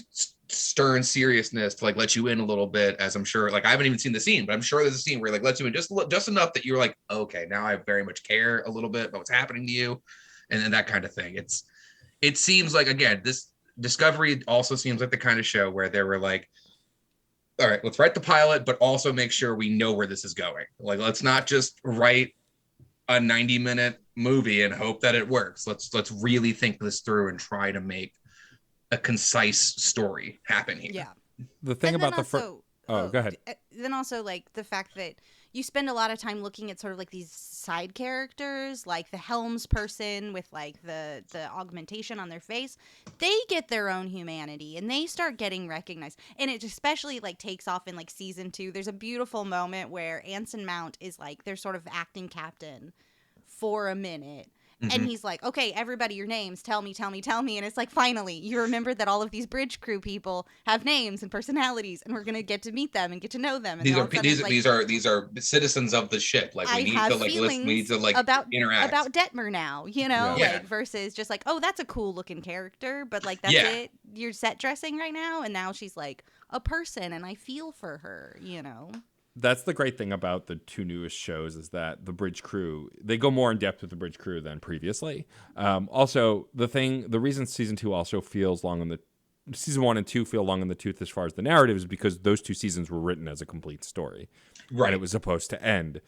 stern seriousness to like let you in a little bit, as I'm sure, like I haven't even seen the scene, but I'm sure there's a scene where he like lets you in just enough that you're like, okay, now I very much care a little bit about what's happening to you, and then that kind of thing. It seems like, again, this Discovery also seems like the kind of show where they were like, all right, let's write the pilot, but also make sure we know where this is going. Like, let's not just write a 90-minute movie and hope that it works. Let's really think this through and try to make a concise story happen here. Yeah. The thing And about then the first. also- Oh, go ahead. Then also, like, the fact that you spend a lot of time looking at sort of like these side characters, like the Helms person with like the augmentation on their face. They get their own humanity and they start getting recognized. And it especially like takes off in like season 2. There's a beautiful moment where Anson Mount is like their sort of acting captain for a minute. And he's like, okay, everybody, your names. Tell me. And it's like, finally, you remembered that all of these bridge crew people have names and personalities, and we're gonna get to meet them and get to know them. And These all are of a sudden, it's like, these are citizens of the ship. Like, we I need have to like feelings listen, we need to like about interact. Detmer now, Yeah. like versus just like, oh, that's a cool looking character, but like that's Yeah. it. You're set dressing right now, and now she's like a person, and I feel for her. That's the great thing about the two newest shows is that the bridge crew, they go more in depth with the bridge crew than previously. Also, the reason season 2 also feels long in the season 1 and 2 feel long in the tooth as far as the narrative is because those 2 seasons were written as a complete story, Right. and it was supposed to end.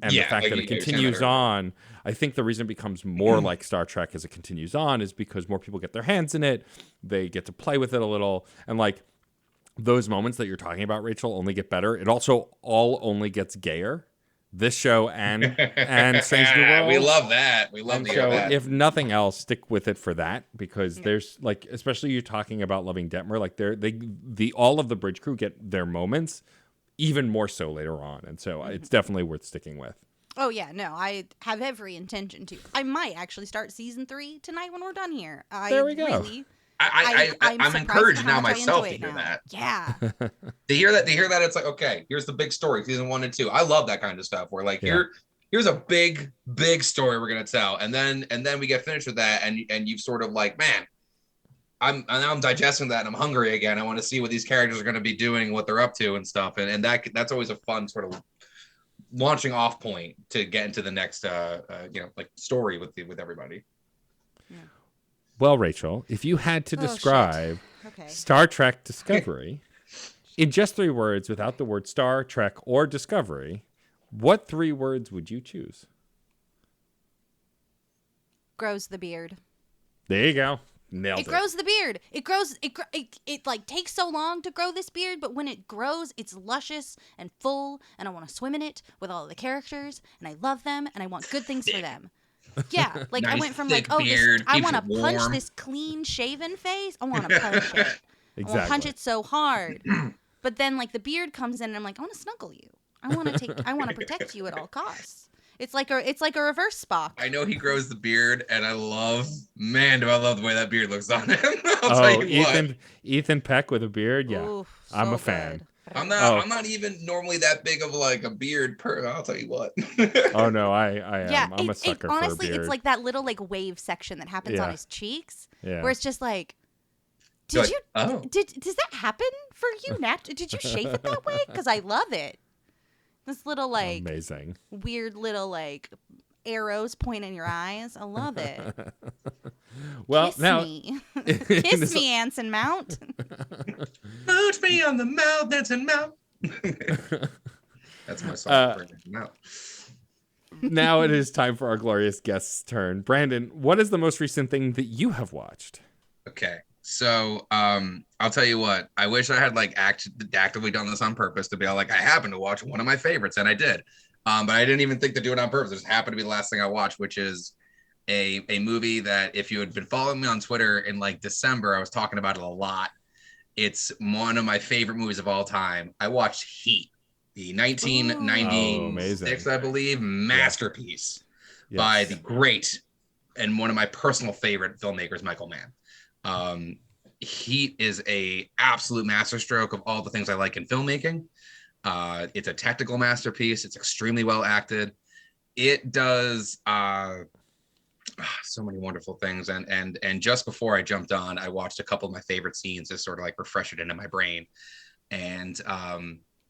And Yeah, the fact like that you it were saying continues that earlier. on, I think the reason it becomes more like Star Trek as it continues on is because more people get their hands in it, they get to play with it a little, and like those moments that you're talking about, Rachel, only get better. It also only gets gayer. This show and Strange New Worlds. We love that. We love And to hear so, that. if nothing else, stick with it for that because there's like, especially you talking about loving Detmer, like all of the bridge crew get their moments, even more so later on, and so it's definitely worth sticking with. Oh yeah, no, I have every intention to. I might actually start season 3 tonight when we're done here. There we go. Really, I'm surprised encouraged at how now much I myself enjoy to it hear now. that. Yeah. To hear that, it's like, okay, here's the big story, season 1 and 2. I love that kind of stuff where like Yeah. here's a big story we're gonna tell, and then we get finished with that, and you've sort of like, man, I'm digesting that and I'm hungry again. I want to see what these characters are gonna be doing, what they're up to and stuff, and that's always a fun sort of launching off point to get into the next like story with everybody. Well, Rachel, if you had to Oh, shit. describe Okay. Star Trek Discovery in just 3 words without the word Star Trek or Discovery, what 3 words would you choose? Grows the beard. There you go. Nailed It grows the beard. It like takes so long to grow this beard, but when it grows, it's luscious and full, and I want to swim in it with all of the characters, and I love them, and I want good things for them. Yeah, like I Nice went from thick like, oh, beard, I keeps want it to punch warm. this clean shaven face. I want to punch it. I want to punch Exactly. it so hard. But then like the beard comes in, and I'm like, I want to snuggle you. I want to protect you at all costs. It's like a reverse Spock. I know he grows the beard, and I love the way that beard looks on him. I'll Oh, tell you what. Ethan Peck with a beard. Yeah, Oof, I'm so a fan. good. I'm not even normally that big of like a beard per. I'll tell you what. Oh no, I am. Yeah, I'm a sucker honestly, for a beard. it's like that little like wave section that happens on Yeah. his cheeks, Yeah. where it's just like, You're did like, you? oh. Does that happen for you? Did you shave it that way? Because I love it. This little like amazing. weird little like arrows point in your eyes. I love it. Well, Kiss now me, in kiss this- me, Anson Mount. Put me on the mouth, dancing mouth. That's my song. for Dancing Mouth. now it is time for our glorious guest's turn. Brandon, what is the most recent thing that you have watched? Okay. So I'll tell you what, I wish I had like actively done this on purpose to be like, I happened to watch one of my favorites, and I did. But I didn't even think to do it on purpose. It just happened to be the last thing I watched, which is a movie that if you had been following me on Twitter in like December, I was talking about it a lot. It's one of my favorite movies of all time. I watched Heat, the 1996, I believe, masterpiece by the great and one of my personal favorite filmmakers, Michael Mann. Heat is a absolute masterstroke of all the things I like in filmmaking. It's a technical masterpiece. It's extremely well acted. It does so many wonderful things. And just before I jumped on, I watched a couple of my favorite scenes to sort of like refresh it into my brain. And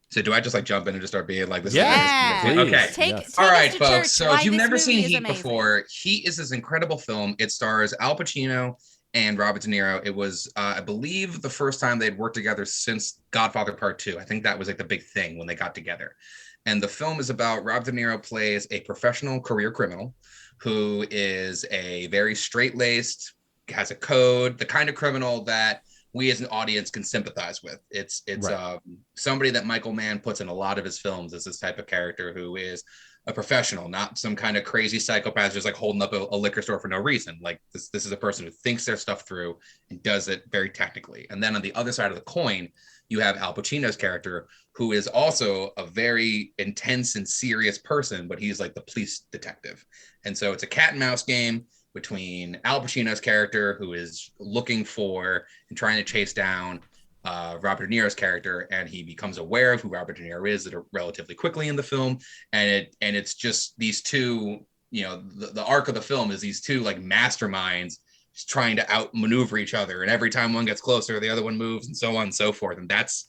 so do I just like jump in and just start being like, this? Yeah. Is okay. Take All right, us to folks. church So why if you've this never seen movie is Heat amazing. before, Heat is this incredible film. It stars Al Pacino and Robert De Niro. It was, I believe, the first time they'd worked together since Godfather Part 2. I think that was like the big thing when they got together. And the film is about Robert De Niro plays a professional career criminal who is a very straight-laced, has a code, the kind of criminal that we as an audience can sympathize with. It's right. Somebody that Michael Mann puts in a lot of his films is this type of character who is a professional, not some kind of crazy psychopath just like holding up a liquor store for no reason. Like this is a person who thinks their stuff through and does it very technically. And then on the other side of the coin, you have Al Pacino's character, who is also a very intense and serious person, but he's like the police detective. And so it's a cat and mouse game between Al Pacino's character, who is looking for and trying to chase down Robert De Niro's character, and he becomes aware of who Robert De Niro is relatively quickly in the film. And it's just these two, you know, the arc of the film is these two like masterminds just trying to outmaneuver each other. And every time one gets closer, the other one moves, and so on and so forth. And that's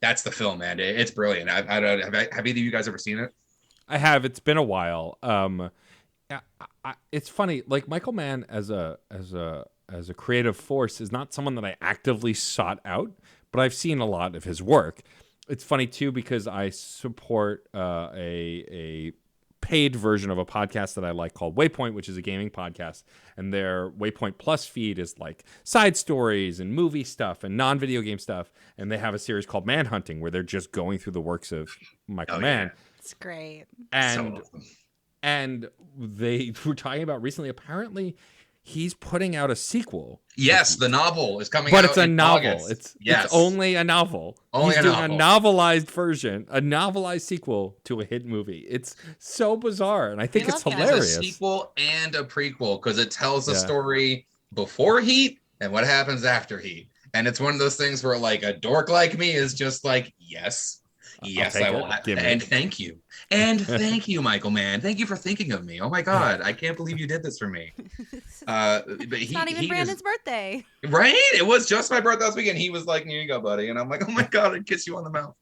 the film, man. It's brilliant. Have either of you guys ever seen it? I have. It's been a while. It's funny. Like Michael Mann as a creative force is not someone that I actively sought out, but I've seen a lot of his work. It's funny too because I support a paid version of a podcast that I like called Waypoint, which is a gaming podcast, and their Waypoint Plus feed is like side stories and movie stuff and non-video game stuff, and they have a series called Manhunting where they're just going through the works of Michael Mann. It's great. And they were talking about recently, apparently he's putting out a sequel. Yes, the novel is coming out. But it's a novel. August. It's only a novel. Only he's doing a novelized version, a novelized sequel to a hit movie. It's so bizarre, and I think it's hilarious. It's a sequel and a prequel because it tells the story before Heat and what happens after Heat. And it's one of those things where like a dork like me is just like, yes, I will. And thank you. And thank you, Michael Mann. Thank you for thinking of me. Oh my God. I can't believe you did this for me. But it's not even Brandon's birthday. Right? It was just my birthday last weekend. He was like, here you go, buddy. And I'm like, oh my God, I'd kiss you on the mouth.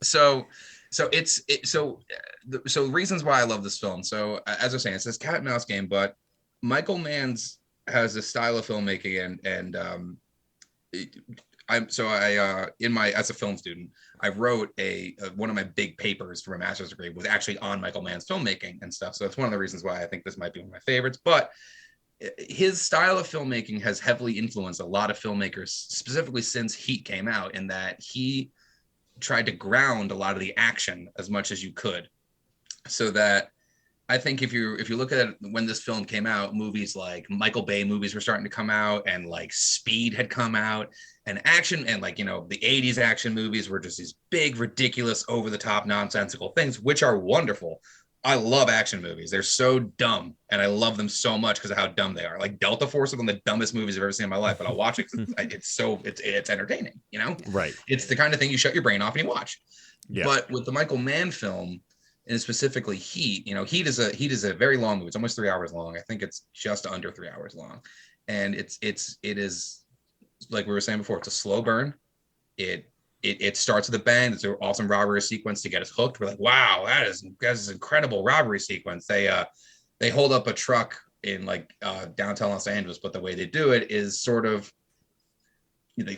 So reasons why I love this film. So as I was saying, it's this cat and mouse game, but Michael Mann has a style of filmmaking as a film student, I wrote one of my big papers for a master's degree was actually on Michael Mann's filmmaking and stuff. So it's one of the reasons why I think this might be one of my favorites. But his style of filmmaking has heavily influenced a lot of filmmakers, specifically since Heat came out, in that he tried to ground a lot of the action as much as you could. So that I think if you look at it, when this film came out, movies like Michael Bay movies were starting to come out, and like Speed had come out, and action, and like, you know, the 80s action movies were just these big, ridiculous, over the top, nonsensical things, which are wonderful. I love action movies. They're so dumb, and I love them so much because of how dumb they are. Like Delta Force is one of the dumbest movies I've ever seen in my life, but I'll watch it because it's entertaining, you know? Right. It's the kind of thing you shut your brain off and you watch. Yeah. But with the Michael Mann film, and specifically Heat, you know, Heat is a very long movie. It's almost 3 hours long. I think it's just under 3 hours long. And it is like we were saying before, it's a slow burn. It starts with a bang. It's an awesome robbery sequence to get us hooked. We're like, wow, that is an incredible robbery sequence. They hold up a truck in like downtown Los Angeles, but the way they do it is sort of, they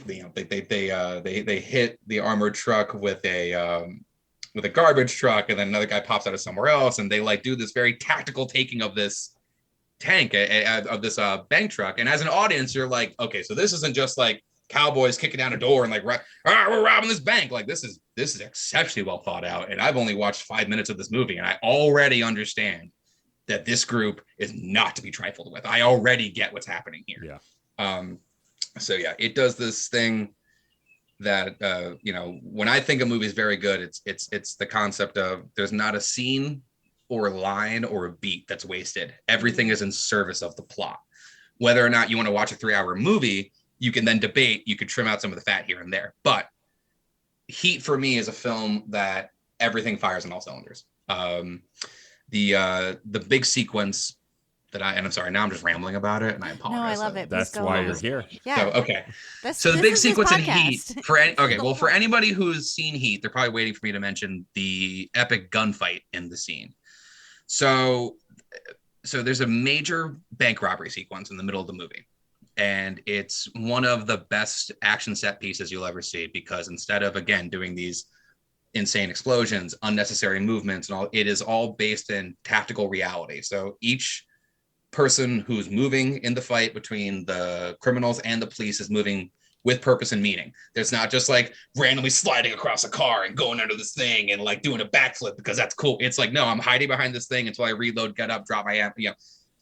hit the armored truck with a garbage truck, and then another guy pops out of somewhere else, and they like do this very tactical taking of this tank of this bank truck. And as an audience, you're like, okay, so this isn't just like cowboys kicking down a door and like, we're robbing this bank. Like this is exceptionally well thought out. And I've only watched 5 minutes of this movie, and I already understand that this group is not to be trifled with. I already get what's happening here. Yeah. So yeah, it does this thing that when I think a movie is very good, it's the concept of there's not a scene or a line or a beat that's wasted. Everything is in service of the plot. Whether or not you want to watch a 3-hour movie, you can then debate. You could trim out some of the fat here and there. But Heat for me is a film that everything fires on all cylinders. The big sequence that I'm sorry, now I'm just rambling about it, and I apologize. No, I love it. That's why you're here. Yeah. So, okay. So the big sequence in Heat for anybody who's seen Heat, they're probably waiting for me to mention the epic gunfight in the scene. So there's a major bank robbery sequence in the middle of the movie, and it's one of the best action set pieces you'll ever see, because instead of, again, doing these insane explosions, unnecessary movements and all, it is all based in tactical reality. So each person who's moving in the fight between the criminals and the police is moving with purpose and meaning. There's not just like randomly sliding across a car and going under this thing and like doing a backflip because that's cool. It's like, no, I'm hiding behind this thing until I reload, get up, drop my amp.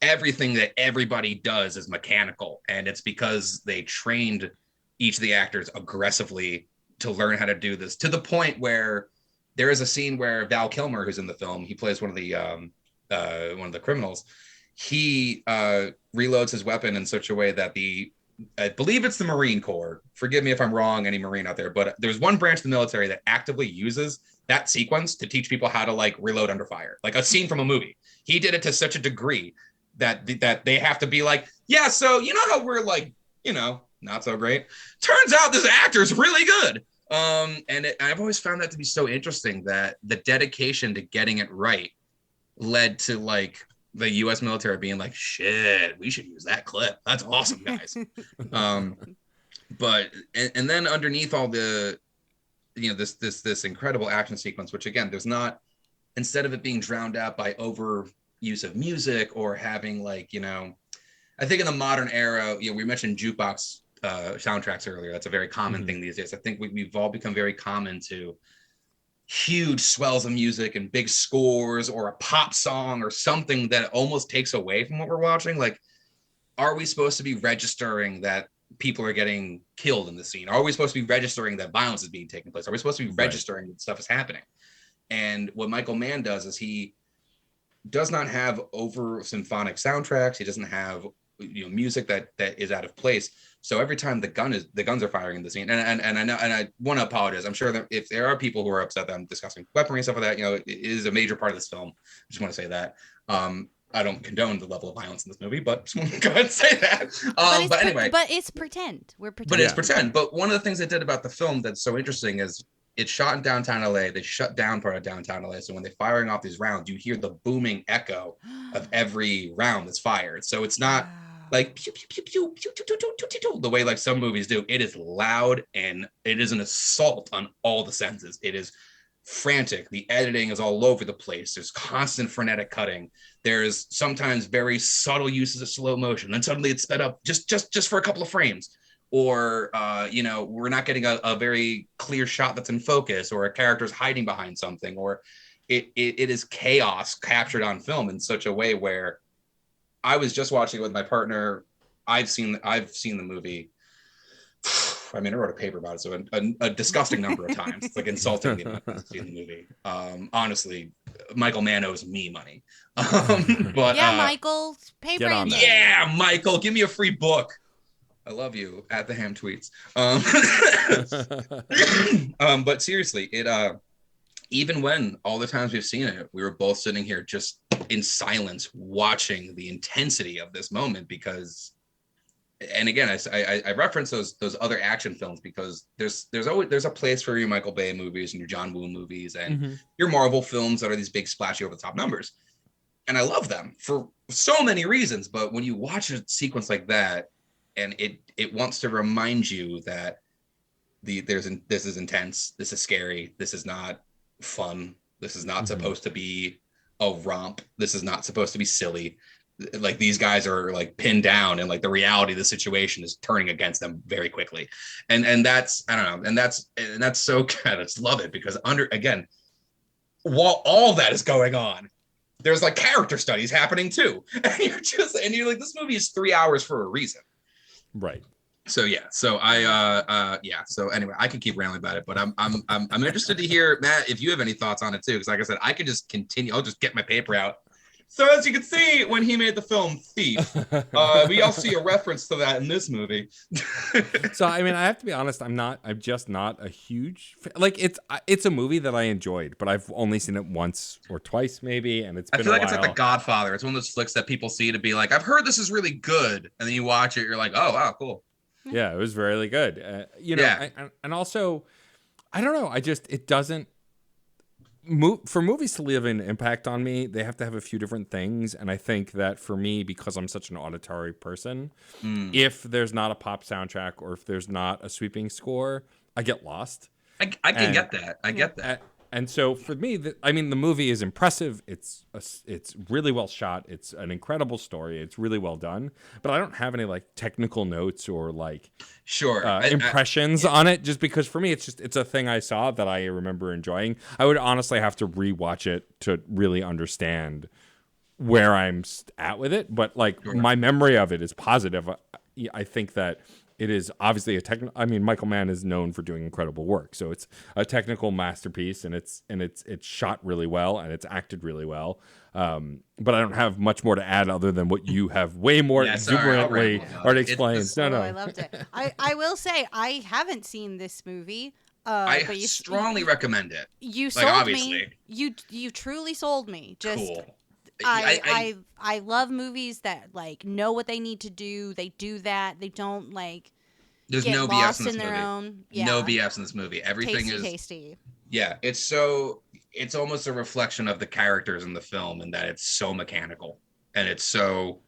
Everything that everybody does is mechanical, and it's because they trained each of the actors aggressively to learn how to do this, to the point where there is a scene where Val Kilmer, who's in the film, he plays one of the criminals. He reloads his weapon in such a way that I believe it's the Marine Corps. Forgive me if I'm wrong, any Marine out there, but there's one branch of the military that actively uses that sequence to teach people how to like reload under fire, like a scene from a movie. He did it to such a degree that they have to be like, yeah, so you know how we're like, not so great. Turns out this actor's really good. I've always found that to be so interesting, that the dedication to getting it right led to like the U.S. military being like, shit, we should use that clip. That's awesome, guys. But then underneath all the, this incredible action sequence, which again, there's not, instead of it being drowned out by over use of music or having like, I think in the modern era, we mentioned jukebox soundtracks earlier. That's a very common thing these days. I think we've all become very common to huge swells of music and big scores, or a pop song or something that almost takes away from what we're watching. Like, are we supposed to be registering that people are getting killed in the scene? Are we supposed to be registering that violence is being taken place? Are we supposed to be registering that stuff is happening? And what Michael Mann does is he does not have over symphonic soundtracks. He doesn't have music that is out of place. So every time the guns are firing in the scene, and I know, and I want to apologize. I'm sure that if there are people who are upset that I'm discussing weaponry and stuff like that, it is a major part of this film. I just want to say that. I don't condone the level of violence in this movie, but just want to go ahead and say that. But anyway, but it's pretend. We're pretending. But it's pretend. But one of the things they did about the film that's so interesting is it's shot in downtown LA. They shut down part of downtown LA. So when they're firing off these rounds, you hear the booming echo of every round that's fired. So it's not like pew, pew, pew, pew, pew, pew, pew, pew, pew, pew, the way like some movies do. It is loud, and it is an assault on all the senses. It is frantic. The editing is all over the place. There's constant frenetic cutting. There's sometimes very subtle uses of slow motion. Then suddenly it's sped up just for a couple of frames. Or, we're not getting a very clear shot that's in focus, or a character's hiding behind something, or it is chaos captured on film in such a way where I was just watching it with my partner. I've seen the movie. I mean, I wrote a paper about it, so a disgusting number of times. It's like insulting me to see the movie. Honestly, Michael Mann owes me money. But Michael, pay get on Brandon. that. Yeah, Michael, give me a free book. I love you at the Ham Tweets. But seriously, it even when all the times we've seen it, we were both sitting here just in silence watching the intensity of this moment, because, and again, I reference those other action films because there's a place for your Michael Bay movies and your John Woo movies and your Marvel films that are these big splashy over the top numbers. And I love them for so many reasons, but when you watch a sequence like that, and it wants to remind you that this is intense, this is scary, this is not fun, this is not supposed to be a romp, this is not supposed to be silly, like these guys are like pinned down, and like the reality of the situation is turning against them very quickly. And that's, I don't know, and that's so good. I just love it because again, while all that is going on, there's like character studies happening too. And you're like, this movie is 3 hours for a reason. Right. So yeah, so so anyway, I could keep rambling about it, but I'm interested to hear, Matt, if you have any thoughts on it too, because like I said, I could just continue. I'll just get my paper out. So as you can see, when he made the film Thief, we all see a reference to that in this movie. So I mean, I have to be honest. I'm just not a huge like. It's a movie that I enjoyed, but I've only seen it once or twice maybe, and it's been I feel a like it's while. like The Godfather. It's one of those flicks that people see to be like, I've heard this is really good, and then you watch it, you're like, oh wow, cool. Yeah, it was really good. You know, Yeah. and also, I don't know. It doesn't. For movies to leave an impact on me, they have to have a few different things. And I think that for me, because I'm such an auditory person, if there's not a pop soundtrack or if there's not a sweeping score, I get lost. I can get that. I get that. And so for me, I mean, the movie is impressive. It's really well shot. It's an incredible story. It's really well done. But I don't have any like technical notes or like Sure. impressions on it. Just because for me, it's a thing I saw that I remember enjoying. I would honestly have to rewatch it to really understand where I'm at with it. But like my memory of it is positive. I think that it is obviously I mean, Michael Mann is known for doing incredible work, so it's a technical masterpiece, and it's shot really well, and it's acted really well. But I don't have much more to add other than what you have way more exuberantly already explained. I loved it. I will say I haven't seen this movie. I but strongly recommend it. You Like, sold obviously. me. You truly sold me. Just Cool. I love movies that like know what they need to do. They do that. They don't like There's get no lost BS in this in their movie. own. Yeah. No BS in this movie. Everything tasty. Yeah, it's almost a reflection of the characters in the film, and that it's so mechanical, and it's so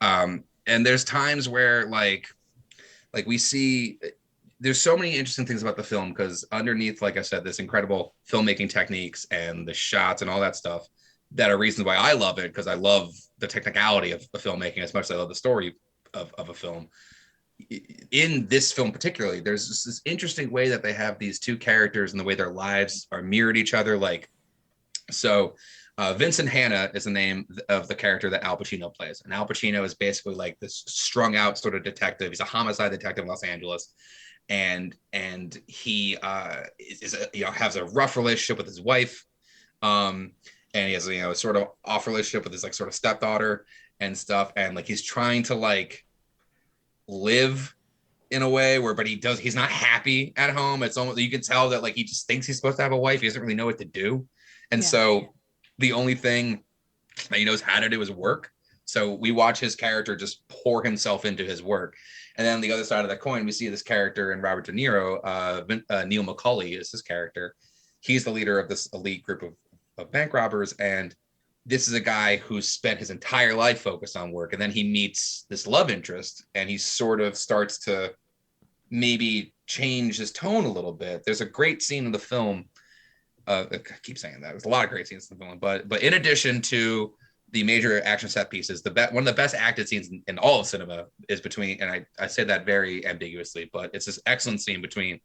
and there's times where like we see there's so many interesting things about the film, because underneath, like I said, this incredible filmmaking techniques and the shots and all that stuff that are reasons why I love it, because I love the technicality of the filmmaking as much as I love the story of a film. In this film particularly, there's this interesting way that they have these two characters and the way their lives are mirrored each other. Like, so Vincent Hanna is the name of the character that Al Pacino plays. And Al Pacino is basically like this strung out sort of detective. He's a homicide detective in Los Angeles. And he has a rough relationship with his wife. And he has, a sort of off relationship with his like sort of stepdaughter and stuff. And like, he's trying to like live in a way where, but he's not happy at home. It's almost, you can tell that like he just thinks he's supposed to have a wife. He doesn't really know what to do. And so the only thing that he knows how to do is work. So we watch his character just pour himself into his work. And then on the other side of that coin, we see this character in Robert De Niro. Neil McCauley is his character. He's the leader of this elite group of bank robbers. And this is a guy who's spent his entire life focused on work. And then he meets this love interest, and he sort of starts to maybe change his tone a little bit. There's a great scene in the film. I keep saying that. There's a lot of great scenes in the film, but in addition to the major action set pieces, one of the best acted scenes in all of cinema is between, and I say that very ambiguously, but it's this excellent scene between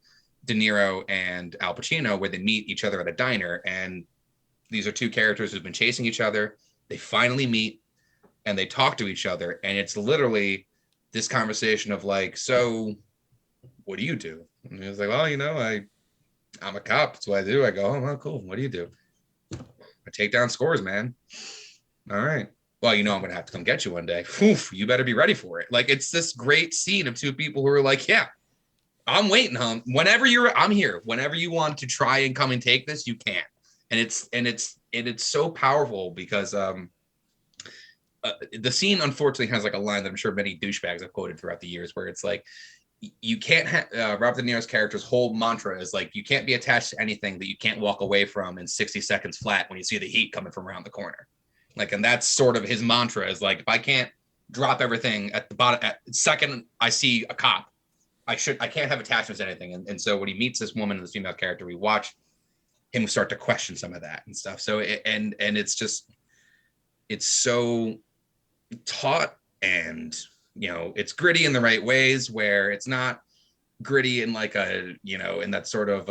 De Niro and Al Pacino where they meet each other at a diner. And these are two characters who've been chasing each other. They finally meet and they talk to each other. And it's literally this conversation of like, so what do you do? And he was like, well, I'm a cop. That's what I do. I go, oh, well, cool. What do you do? I take down scores, man. All right. Well, I'm going to have to come get you one day. Oof, you better be ready for it. Like, it's this great scene of two people who are like, yeah, I'm waiting, hon. I'm here. Whenever you want to try and come and take this, you can. And it's so powerful because the scene unfortunately has like a line that I'm sure many douchebags have quoted throughout the years, where it's like, you can't Robert De Niro's character's whole mantra is like, you can't be attached to anything that you can't walk away from in 60 seconds flat when you see the heat coming from around the corner. Like, and that's sort of his mantra, is like, if I can't drop everything at the bottom at the second I see a cop, I can't have attachments to anything. And so when he meets this woman, this female character, we watch him start to question some of that and stuff. So it's so taut, and it's gritty in the right ways, where it's not gritty in like a in that sort of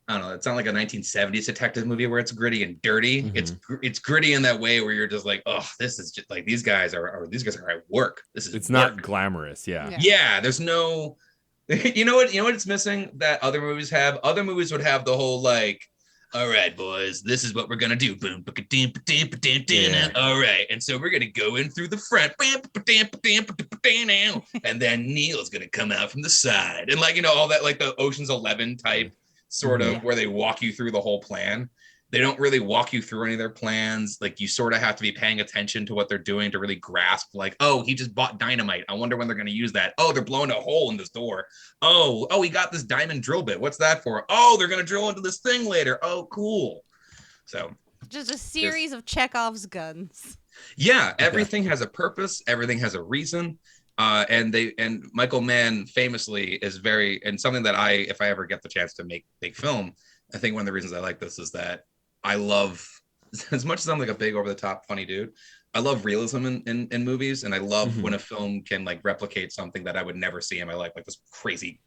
I don't know, it's not like a 1970s detective movie where it's gritty and dirty. It's gritty in that way where you're just like, oh, this is just like these guys are at work. This is It's work. not glamorous. Yeah. Yeah, there's no you know what it's missing that other movies have? Other movies would have the whole like, all right, boys, this is what we're gonna do. Boom, all right. And so we're gonna go in through the front, and then Neil's gonna come out from the side. And like, all that like the Ocean's 11 type sort of where they walk you through the whole plan. They don't really walk you through any of their plans. Like you sort of have to be paying attention to what they're doing to really grasp like, oh, he just bought dynamite. I wonder when they're going to use that. Oh, they're blowing a hole in this door. Oh, he got this diamond drill bit. What's that for? Oh, they're going to drill into this thing later. Oh, cool. So just a series of Chekhov's guns. Yeah, everything has a purpose. Everything has a reason. And Michael Mann famously is very, and something that if I ever get the chance to make film, I think one of the reasons I like this is that I love, as much as I'm like a big over the top funny dude, I love realism in movies. And I love when a film can like replicate something that I would never see in my life, like this crazy,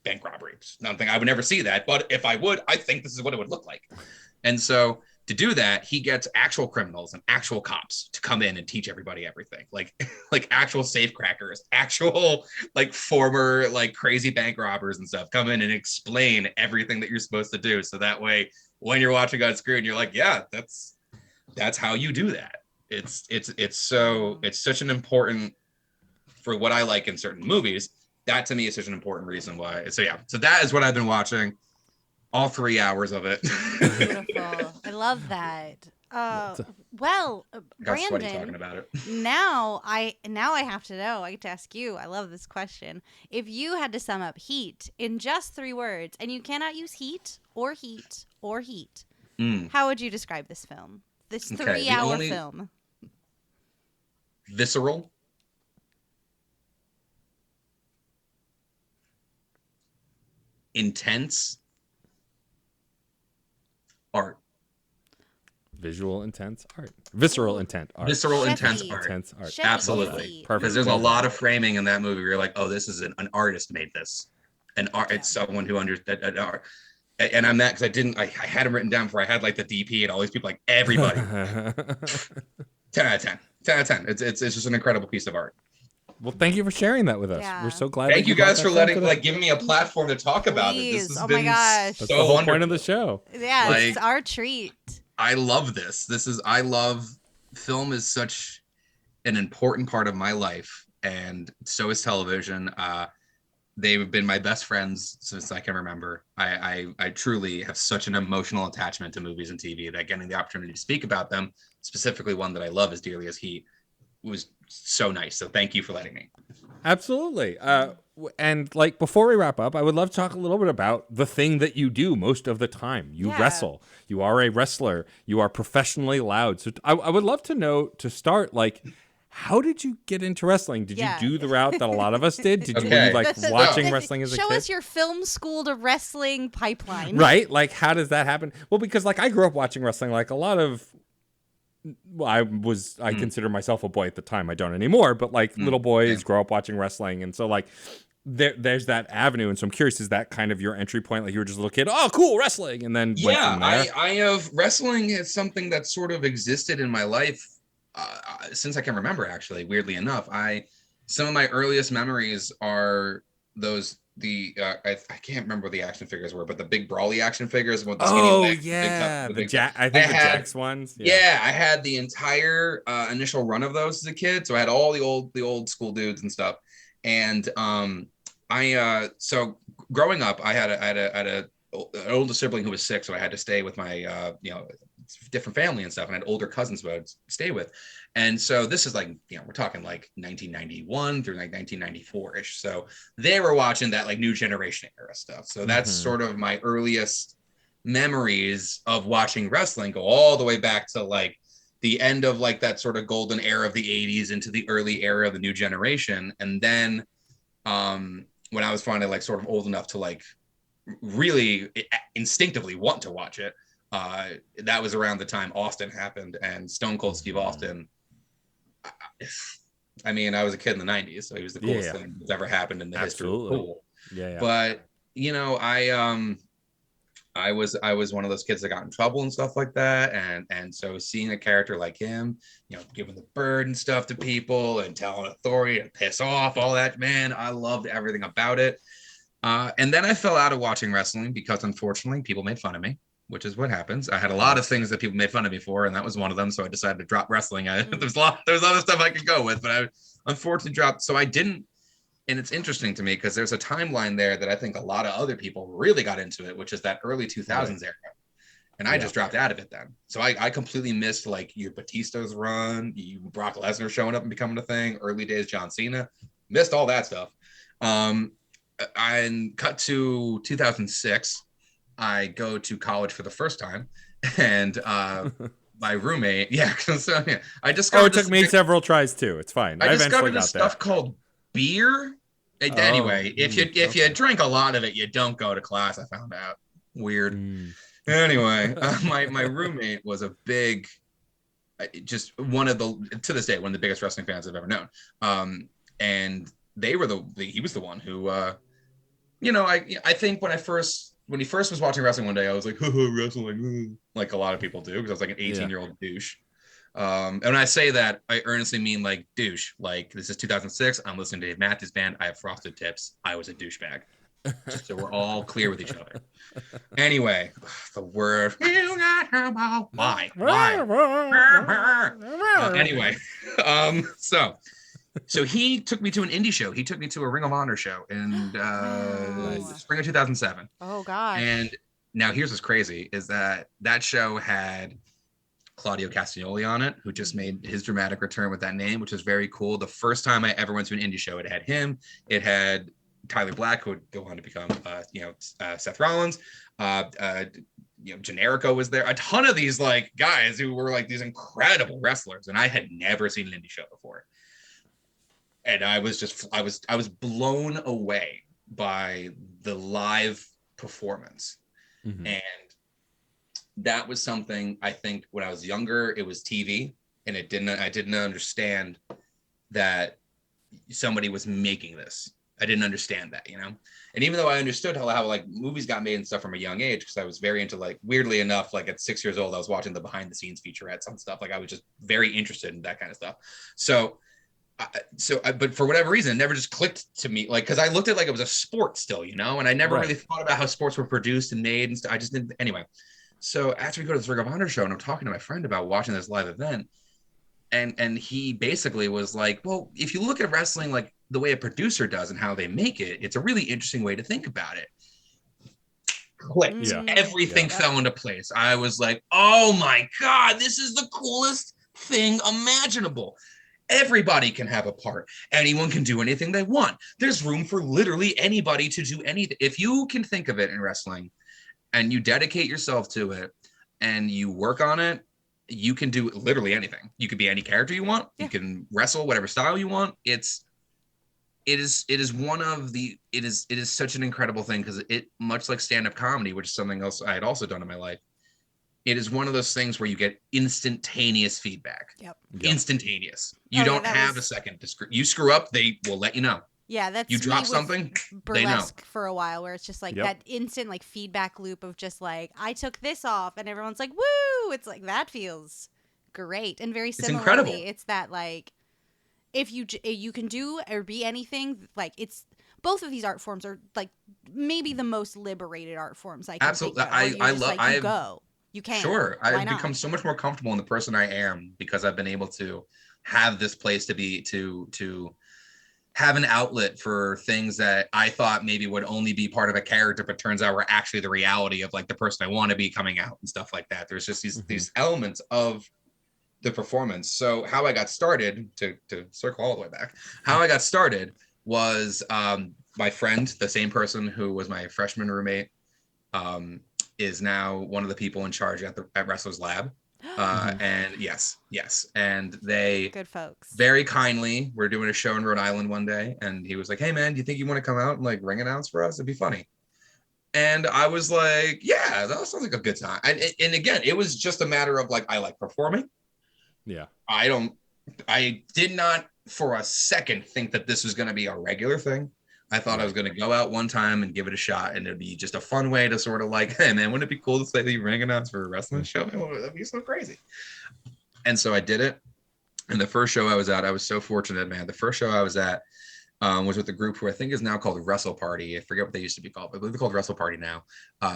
bank robbery. Nothing, I would never see that. But if I would, I think this is what it would look like. And so to do that, he gets actual criminals and actual cops to come in and teach everybody everything, like actual safecrackers, actual like former like crazy bank robbers and stuff come in and explain everything that you're supposed to do. So that way, when you're watching on screen, you're like, yeah, that's how you do that. It's such an important, for what I like in certain movies. That to me is such an important reason why. So yeah, so that is what I've been watching. All 3 hours of it. Beautiful. I love that. Well, Brandon, talking about it. now I have to know. I get to ask you. I love this question. If you had to sum up Heat in just 3 words, and you cannot use heat or heat or heat, how would you describe this film? This 3-hour film. Visceral. Intense. Art. Visual intense art. Visceral intent art. Visceral Chef intense heat. art. Intense art. Chef Absolutely. heat. Perfect. Because there's a lot of framing in that movie where you're like, oh, this is an artist made this. An art. It's someone who understood an art. And I'm that because I had them written down before I had like the DP and all these people, like everybody. 10 out of 10. 10 out of 10. It's just an incredible piece of art. Well, thank you for sharing that with us. Yeah. We're so glad. Thank you brought guys that for film today. giving me a platform to talk about it. Please. This has Oh been my gosh. That's so the whole wonderful. point of the show. Yeah, it's Like- our treat. I love this. I love film is such an important part of my life, and so is television. They've been my best friends since I can remember. I truly have such an emotional attachment to movies and TV that getting the opportunity to speak about them, specifically one that I love as dearly as Heat, was so nice. So thank you for letting me. Absolutely. And like before we wrap up, I would love to talk a little bit about the thing that you do most of the time. You wrestle. You are a wrestler. You are professionally loud. So I would love to know, to start, like, how did you get into wrestling? Did you do the route that a lot of us did? Did you were you like watching wrestling as a kid? Show us your film school to wrestling pipeline. Right? Like, how does that happen? Well, because like I grew up watching wrestling, like a lot of. Well, I consider myself a boy at the time. I don't anymore, but like little boys grow up watching wrestling, and so like there's that avenue. And so I'm curious, is that kind of your entry point? Like you were just a little kid, oh, cool, wrestling, and then went from there? I have wrestling is something that sort of existed in my life since I can remember. Actually, weirdly enough, some of my earliest memories are those. I can't remember what the action figures were, but the big brawly action figures with the skinny legs, yeah, the big I think the Jax ones. Yeah, I had the entire initial run of those as a kid, so I had all the old school dudes and stuff. And so growing up, I had an older sibling who was sick, so I had to stay with my different family and stuff, and I had older cousins who I would stay with. And so this is like, we're talking like 1991 through like 1994-ish. So they were watching that like new generation era stuff. So that's sort of my earliest memories of watching wrestling, go all the way back to like the end of like that sort of golden era of the 80s into the early era of the new generation. And then when I was finally like sort of old enough to like really instinctively want to watch it, That was around the time Austin happened, and Stone Cold Steve Austin. I mean, I was a kid in the '90s, so he was the coolest thing that's ever happened in the history of cool. Yeah. But you know, I was one of those kids that got in trouble and stuff like that, and so seeing a character like him, you know, giving the bird and stuff to people and telling authority to piss off, all that, man, I loved everything about it. And then I fell out of watching wrestling because unfortunately people made fun of me, which is what happens. I had a lot of things that people made fun of me for, and that was one of them. So I decided to drop wrestling. There's other stuff I could go with, but I unfortunately dropped. So I didn't. And it's interesting to me because there's a timeline there that I think a lot of other people really got into it, which is that early 2000s era. And I just dropped out of it then. So I completely missed like your Batista's run, you Brock Lesnar showing up and becoming a thing, early days John Cena, missed all that stuff. And cut to 2006, I go to college for the first time, and my roommate, I discovered. Oh, it took me several tries too. It's fine. I discovered this stuff called beer. Anyway, if you drink a lot of it, you don't go to class. I found out. Weird. Anyway, my roommate was a big, just to this day, one of the biggest wrestling fans I've ever known. And they were he was the one who, you know, I think when he first was watching wrestling one day, I was like, wrestling, like a lot of people do, because I was like an 18-year-old douche. And when I say that, I earnestly mean like douche. Like, this is 2006. I'm listening to Dave Matthews Band. I have frosted tips. I was a douchebag. Just so we're all clear with each other. Anyway, the word. Why? Anyway, so he took me to an indie show. He took me to a Ring of Honor show in spring of 2007. Oh gosh. And now here's what's crazy is that show had Claudio Castagnoli on it, who just made his dramatic return with that name, which is very cool. The first time I ever went to an indie show, it had him. It had Tyler Black, who would go on to become, Seth Rollins. Generico was there. A ton of these like guys who were like these incredible wrestlers, and I had never seen an indie show before. And I was blown away by the live performance. Mm-hmm. And that was something, I think when I was younger, it was TV, and I didn't understand that somebody was making this. I didn't understand that, you know? And even though I understood how like movies got made and stuff from a young age, because I was very into, like, weirdly enough, like at 6 years old, I was watching the behind the scenes featurettes on stuff. Like, I was just very interested in that kind of stuff. But for whatever reason, it never just clicked to me, like, because I looked at it like it was a sport still, you know, and I never really thought about how sports were produced and made and stuff. I just didn't. Anyway, so after we go to this Ring of Honor show, and I'm talking to my friend about watching this live event, and he basically was like, well, if you look at wrestling like the way a producer does and how they make it, it's a really interesting way to think about it. Clicked. Yeah. Everything fell into place. I was like, oh my God, this is the coolest thing imaginable. Everybody can have a part. Anyone can do anything they want. There's room for literally anybody to do anything. If you can think of it in wrestling and you dedicate yourself to it and you work on it, you can do literally anything. You could be any character you want. Yeah. You can wrestle whatever style you want. It is such an incredible thing, because it, much like stand-up comedy, which is something else I had also done in my life, it is one of those things where you get instantaneous feedback. Yep. Instantaneous. You don't have a second to screw. You screw up, they will let you know. Yeah, that's you drop something, they know. For a while, where it's just like that instant like feedback loop of just like, I took this off, and everyone's like, woo! It's like, that feels great. And very similarly, it's that like, if you can do or be anything, like, it's both of these art forms are like maybe the most liberated art forms I can absolutely. I love. Like, you can. Sure, I've become so much more comfortable in the person I am because I've been able to have this place to be to have an outlet for things that I thought maybe would only be part of a character, but turns out were actually the reality of like the person I want to be coming out and stuff like that. There's just these elements of the performance. So how I got started, to circle all the way back, how I got started was my friend, the same person who was my freshman roommate, is now one of the people in charge at Wrestlers Lab. And yes. And they good folks. Very kindly, we're doing a show in Rhode Island one day, and he was like, hey man, do you think you want to come out and like ring announce for us? It'd be funny. And I was like, yeah, that sounds like a good time. And again, it was just a matter of like, I like performing. Yeah. I did not for a second think that this was going to be a regular thing. I thought I was going to go out one time and give it a shot, and it'd be just a fun way to sort of like, hey man, wouldn't it be cool to say that you're ringing out for a wrestling show? That'd be so crazy. And so I did it. And the first show I was at, I was so fortunate, man. The first show I was at was with a group who I think is now called Wrestle Party. I forget what they used to be called, but I believe they're called Wrestle Party now.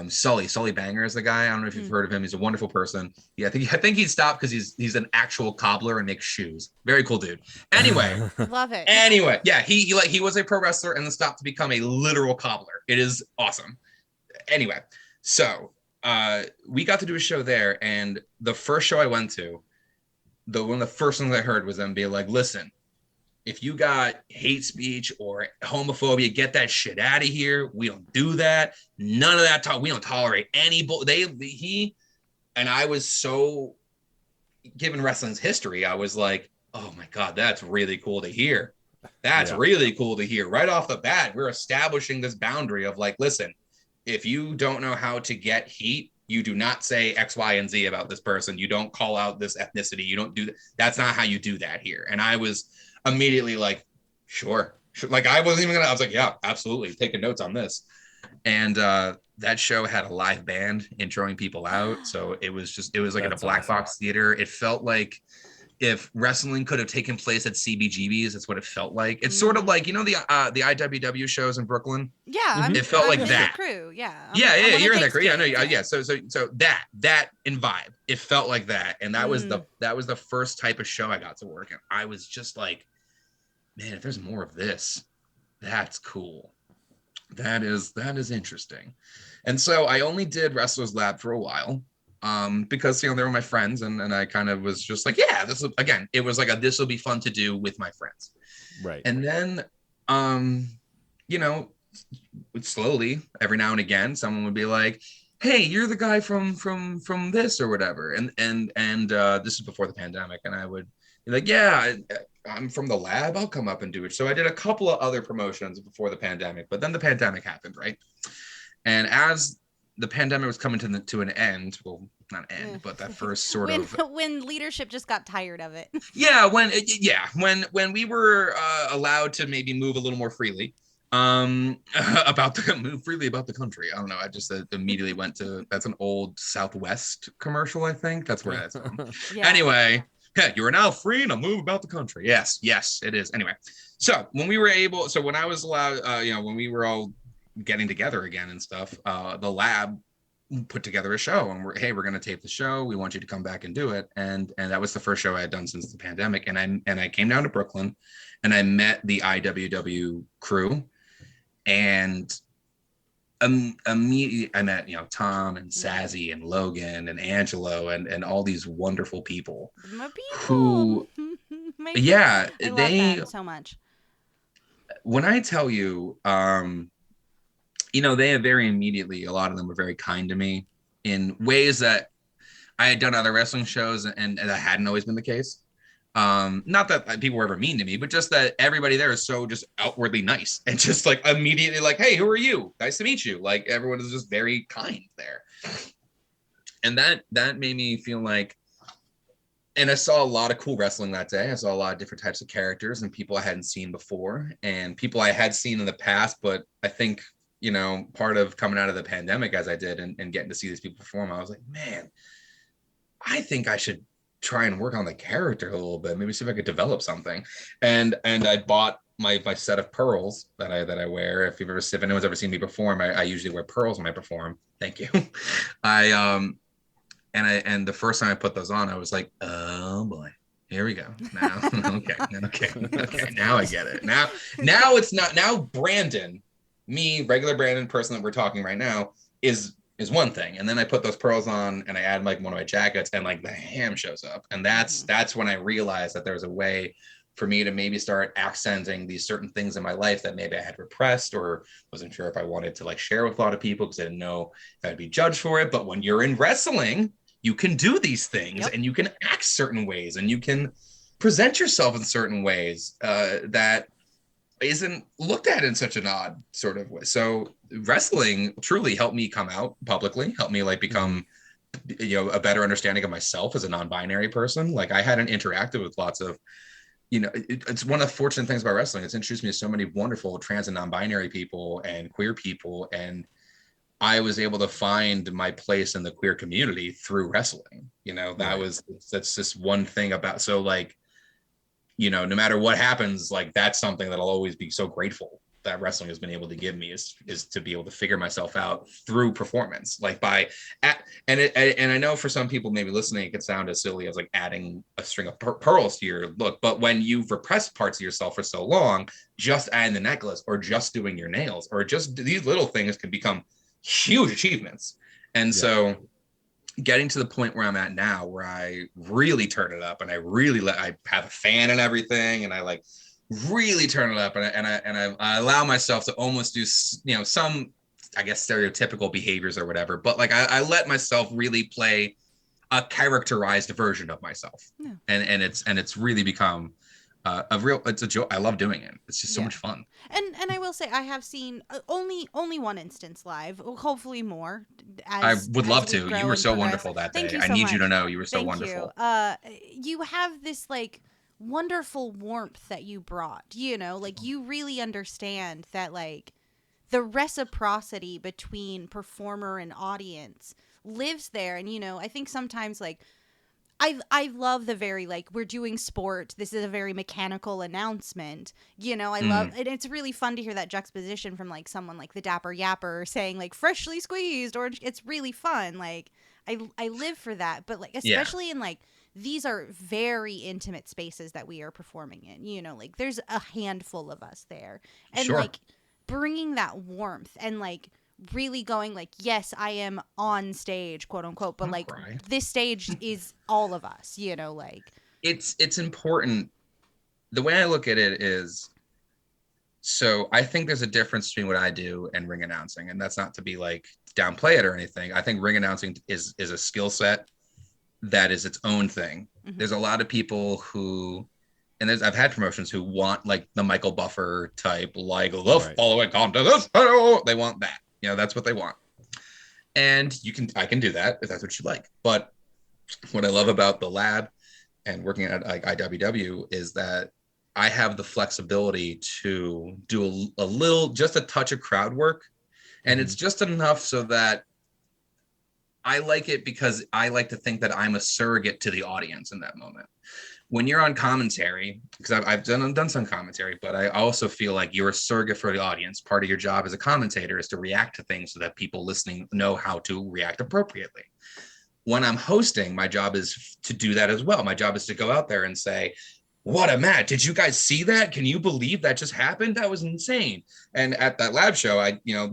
Sully Banger is the guy. I don't know if you've heard of him. He's a wonderful person. Yeah, I think he stopped because he's an actual cobbler and makes shoes. Very cool dude. Anyway, Love it. anyway, yeah, he was a pro wrestler and then stopped to become a literal cobbler. It is awesome. Anyway, so we got to do a show there, and the first show I went to, one of the first things I heard was them be like, listen, if you got hate speech or homophobia, get that shit out of here. We don't do that. None of that talk. We don't tolerate any and I was so, given wrestling's history, I was like, oh my God, that's really cool to hear. That's really cool to hear. Right off the bat, we're establishing this boundary of like, listen, if you don't know how to get heat, you do not say X, Y, and Z about this person. You don't call out this ethnicity. You don't do that. That's not how you do that here. And I was immediately like, sure. Like I wasn't even I was like, yeah, absolutely. Taking notes on this. And that show had a live band introing people out. So it was like in a black box theater. It felt like if wrestling could have taken place at CBGB's, that's what it felt like. It's sort of like, you know, the IWW shows in Brooklyn. Yeah, it felt like in that. The crew. Yeah, yeah, you're in that crew. Yeah, no, yeah. So that in vibe, it felt like that, and that was the first type of show I got to work in. I was just like, man, if there's more of this, that's cool. That is interesting. And so I only did Wrestlers Lab for a while. Because they were my friends, and I kind of was just like, yeah, it was like this will be fun to do with my friends. Right. And then slowly every now and again someone would be like, hey, you're the guy from this or whatever. And this is before the pandemic, and I would be like, yeah, I'm from the lab, I'll come up and do it. So I did a couple of other promotions before the pandemic, but then the pandemic happened, right? And as the pandemic was coming to an end, well, not end, but that first sort of when leadership just got tired of it. Yeah, when we were allowed to maybe move a little more freely, move freely about the country. I don't know. I just immediately went to, that's an old Southwest commercial. I think that's where that's from. Yeah. Anyway, you are now free to move about the country. Yes, it is. Anyway, so when I was allowed, when we were all getting together again and stuff, the lab put together a show, and we're going to tape the show. We want you to come back and do it. And that was the first show I had done since the pandemic. And I came down to Brooklyn, and I met the IWW crew, and immediately I met, Tom and Sazzy and Logan and Angelo and all these wonderful people. My people. Who, yeah, I love them so much. When I tell you, they very immediately, a lot of them were very kind to me in ways that I had done other wrestling shows and that hadn't always been the case. Not that people were ever mean to me, but just that everybody there is so just outwardly nice and just like immediately like, hey, who are you? Nice to meet you. Like everyone is just very kind there. And that made me feel like, and I saw a lot of cool wrestling that day. I saw a lot of different types of characters and people I hadn't seen before and people I had seen in the past, but I think, part of coming out of the pandemic as I did and getting to see these people perform, I was like, man, I think I should try and work on the character a little bit, maybe see if I could develop something. And I bought my set of pearls that I wear. If anyone's ever seen me perform, I usually wear pearls when I perform. Thank you. And the first time I put those on, I was like, oh boy, here we go. Now, okay. Now I get it. Now it's not, now Brandon, me, regular Brandon, person that we're talking right now, is one thing, and then I put those pearls on and I add like one of my jackets and like the ham shows up, and that's when I realized that there's a way for me to maybe start accenting these certain things in my life that maybe I had repressed or wasn't sure if I wanted to like share with a lot of people because I didn't know if I'd be judged for it. But when you're in wrestling, you can do these things and you can act certain ways and you can present yourself in certain ways that isn't looked at in such an odd sort of way. So wrestling truly helped me come out publicly, helped me like become, a better understanding of myself as a non-binary person. Like I hadn't interacted with lots of, it's one of the fortunate things about wrestling. It's introduced me to so many wonderful trans and non-binary people and queer people. And I was able to find my place in the queer community through wrestling. That's just one thing about, so like, no matter what happens, like that's something that I'll always be so grateful that wrestling has been able to give me is to be able to figure myself out through performance, like and I know for some people maybe listening, it could sound as silly as like adding a string of pearls to your look, but when you've repressed parts of yourself for so long, just adding the necklace or just doing your nails or just these little things can become huge achievements. And so getting to the point where I'm at now, where I really turn it up and I have a fan and everything, and I like really turn it up, and I allow myself to almost do some, I guess, stereotypical behaviors or whatever, but like I let myself really play a characterized version of myself, and it's really become it's a joy. I love doing it. It's just so much fun. And I will say I have seen only one instance live, hopefully more. I would love to. You were so wonderful that day. I need you to know you were so wonderful. You have this like wonderful warmth that you brought, like you really understand that like the reciprocity between performer and audience lives there. And I think sometimes like I love the very like we're doing sport, this is a very mechanical announcement, I love, and it's really fun to hear that juxtaposition from like someone like the Dapper Yapper saying like freshly squeezed orange. It's really fun. Like I live for that, but like especially in like these are very intimate spaces that we are performing in, like there's a handful of us there, and like bringing that warmth and like really going like, yes, I am on stage, quote unquote, but like this stage is all of us, like it's important. The way I look at it is, so I think there's a difference between what I do and ring announcing, and that's not to be like downplay it or anything. I think ring announcing is a skill set that is its own thing. There's a lot of people who, and I've had promotions who want like the Michael Buffer type, like the following contest. They want that. That's what they want. And I can do that if that's what you like. But what I love about the lab and working at like IWW is that I have the flexibility to do a little, just a touch of crowd work. And it's just enough so that I like it, because I like to think that I'm a surrogate to the audience in that moment. When you're on commentary, because I've done some commentary, but I also feel like you're a surrogate for the audience. Part of your job as a commentator is to react to things so that people listening know how to react appropriately. When I'm hosting, my job is to do that as well. My job is to go out there and say, what a match. Did you guys see that? Can you believe that just happened? That was insane. And at that lab show,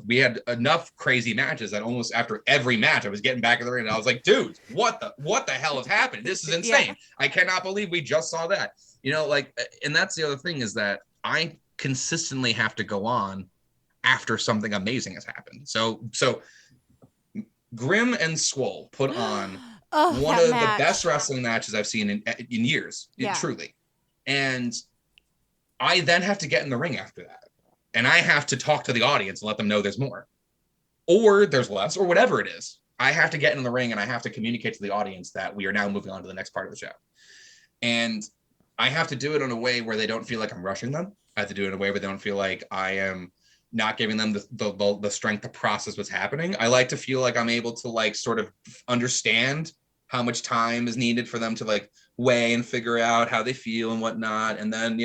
we had enough crazy matches that almost after every match, I was getting back in the ring and I was like, dude, what the hell has happened? This is insane. Yeah. I cannot believe we just saw that. And that's the other thing, is that I consistently have to go on after something amazing has happened. So Grim and Swole put on one of the best wrestling matches I've seen in years, truly. And I then have to get in the ring after that. And I have to talk to the audience and let them know there's more. Or there's less, or whatever it is. I have to get in the ring and I have to communicate to the audience that we are now moving on to the next part of the show. And I have to do it in a way where they don't feel like I'm rushing them. I have to do it in a way where they don't feel like I am not giving them the strength to process what's happening. I like to feel like I'm able to like sort of understand how much time is needed for them to like weigh and figure out how they feel and whatnot. And then,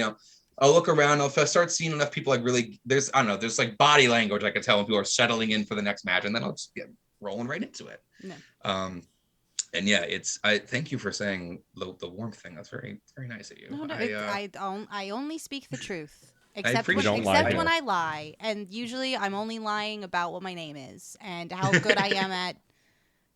I'll look around. If I start seeing enough people like really, there's like body language I can tell when people are settling in for the next match, and then I'll just get rolling right into it. Yeah. And yeah, I thank you for saying the warmth thing. That's very, very nice of you. No, I only speak the truth. Except when I lie. And usually I'm only lying about what my name is and how good I am at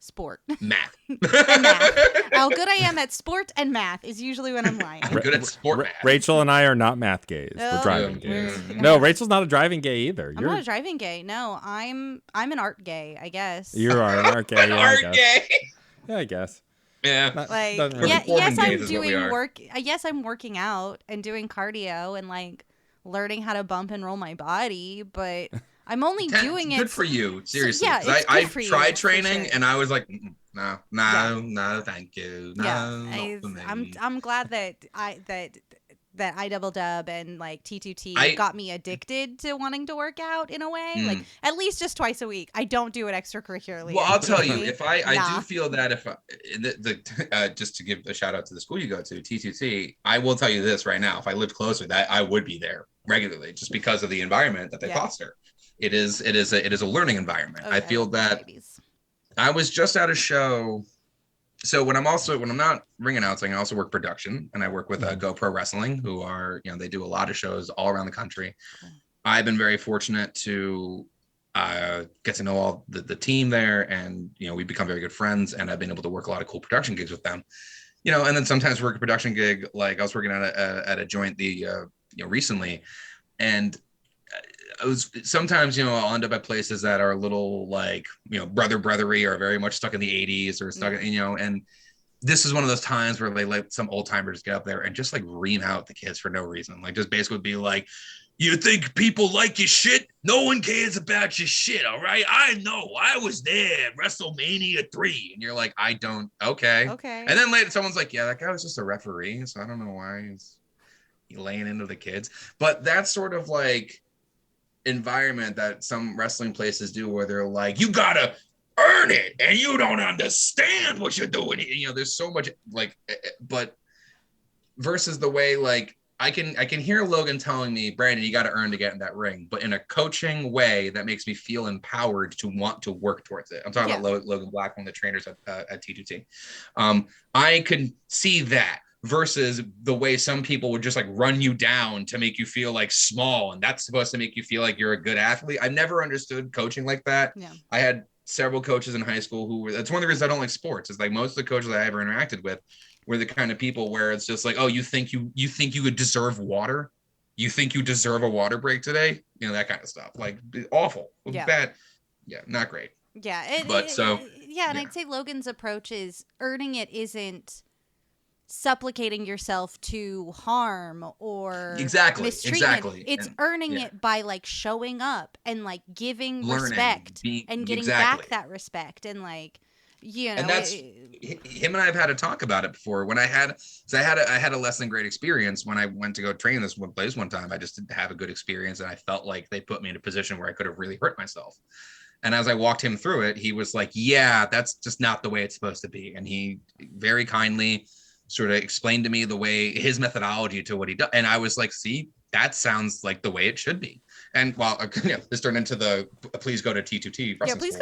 sport. Math. And math. How good I am at sport and math is usually when I'm lying. I'm good at sport math. Rachel and I are not math gays. We're driving gays. No, Rachel's not a driving gay either. I'm not a driving gay. No, I'm an art gay, I guess. You are an art gay. An art gay. Yeah, I guess. Yeah. Yes, I'm doing work. Yes, I'm working out and doing cardio and like learning how to bump and roll my body, but I'm only doing it. Good for you, seriously. yeah, 'Cause it's I good for you, tried for training sure. and I was like, no, thank you. No, Yeah, not for me. I'm glad that I double dub and like T2T I- got me addicted to wanting to work out in a way. Mm. Like at least just twice a week. I don't do it extracurricularly. Well, I'll tell you, Okay? if I Nah. do feel that if just to give a shout out to the school you go to, T2T, I will tell you this right now: if I lived closer, that I would be there regularly, just because of the environment that they Yeah. foster. It is a learning environment. Oh, I yeah, feel that babies. I was just at a show. So when I'm not ring announcing, I also work production, and I work with GoPro Wrestling, who are, they do a lot of shows all around the country. Cool. I've been very fortunate to get to know all the team there, and we've become very good friends, and I've been able to work a lot of cool production gigs with them. And then sometimes work a production gig, like I was working at a joint recently, and I was sometimes I'll end up at places that are a little like brothery or very much stuck in the 80s or stuck and this is one of those times where they let some old timers get up there and just like ream out the kids for no reason, like just basically be like, you think people like your shit? No one cares about your shit, all right? I know, I was there, WrestleMania 3, and you're like, I don't. Okay. And then later someone's like, yeah, that guy was just a referee, so I don't know why he's laying into the kids. But that's sort of like environment that some wrestling places do, where they're like, you gotta earn it and you don't understand what you're doing. There's so much like, but versus the way like I can hear Logan telling me, Brandon, you got to earn to get in that ring, but in a coaching way that makes me feel empowered to want to work towards it. I'm talking about Logan Black, one of the trainers at T2T. I can see that versus the way some people would just like run you down to make you feel like small, and that's supposed to make you feel like you're a good athlete. I've never understood coaching like that. Yeah. I had several coaches in high school who were, that's one of the reasons I don't like sports, is like most of the coaches I ever interacted with were the kind of people where it's just like, oh, you think you would deserve water? You think you deserve a water break today? That kind of stuff. Like awful. Yeah. Bad. Yeah, not great. Yeah. And I'd say Logan's approach is earning it isn't supplicating yourself to harm or mistreatment. It's earning it by like showing up and like giving respect and getting back that respect, and like and that's him and I have had a talk about it before. When I had a less than great experience when I went to go train this one place one time. I just didn't have a good experience, and I felt like they put me in a position where I could have really hurt myself. And as I walked him through it, he was like, yeah, that's just not the way it's supposed to be. And he very kindly sort of explained to me the way, his methodology to what he does. And I was like, see, that sounds like the way it should be. And this turned into the please go to T2T. Yeah, please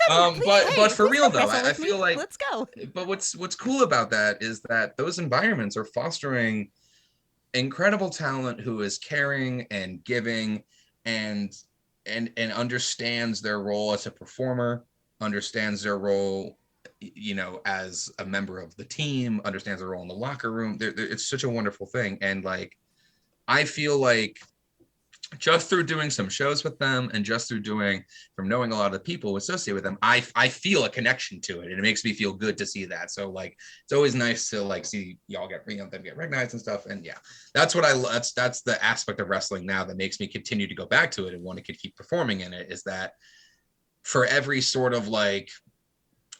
come. But for real though, I feel like, let's go. But what's cool about that is that those environments are fostering incredible talent who is caring and giving and understands their role as a performer, understands their role as a member of the team, understands their role in the locker room. It's such a wonderful thing. And like, I feel like just through doing some shows with them and just from knowing a lot of the people who associate with them, I feel a connection to it, and it makes me feel good to see that. So like, it's always nice to like see y'all them get recognized and stuff. And yeah, that's that's the aspect of wrestling now that makes me continue to go back to it and want to keep performing in it, is that for every sort of like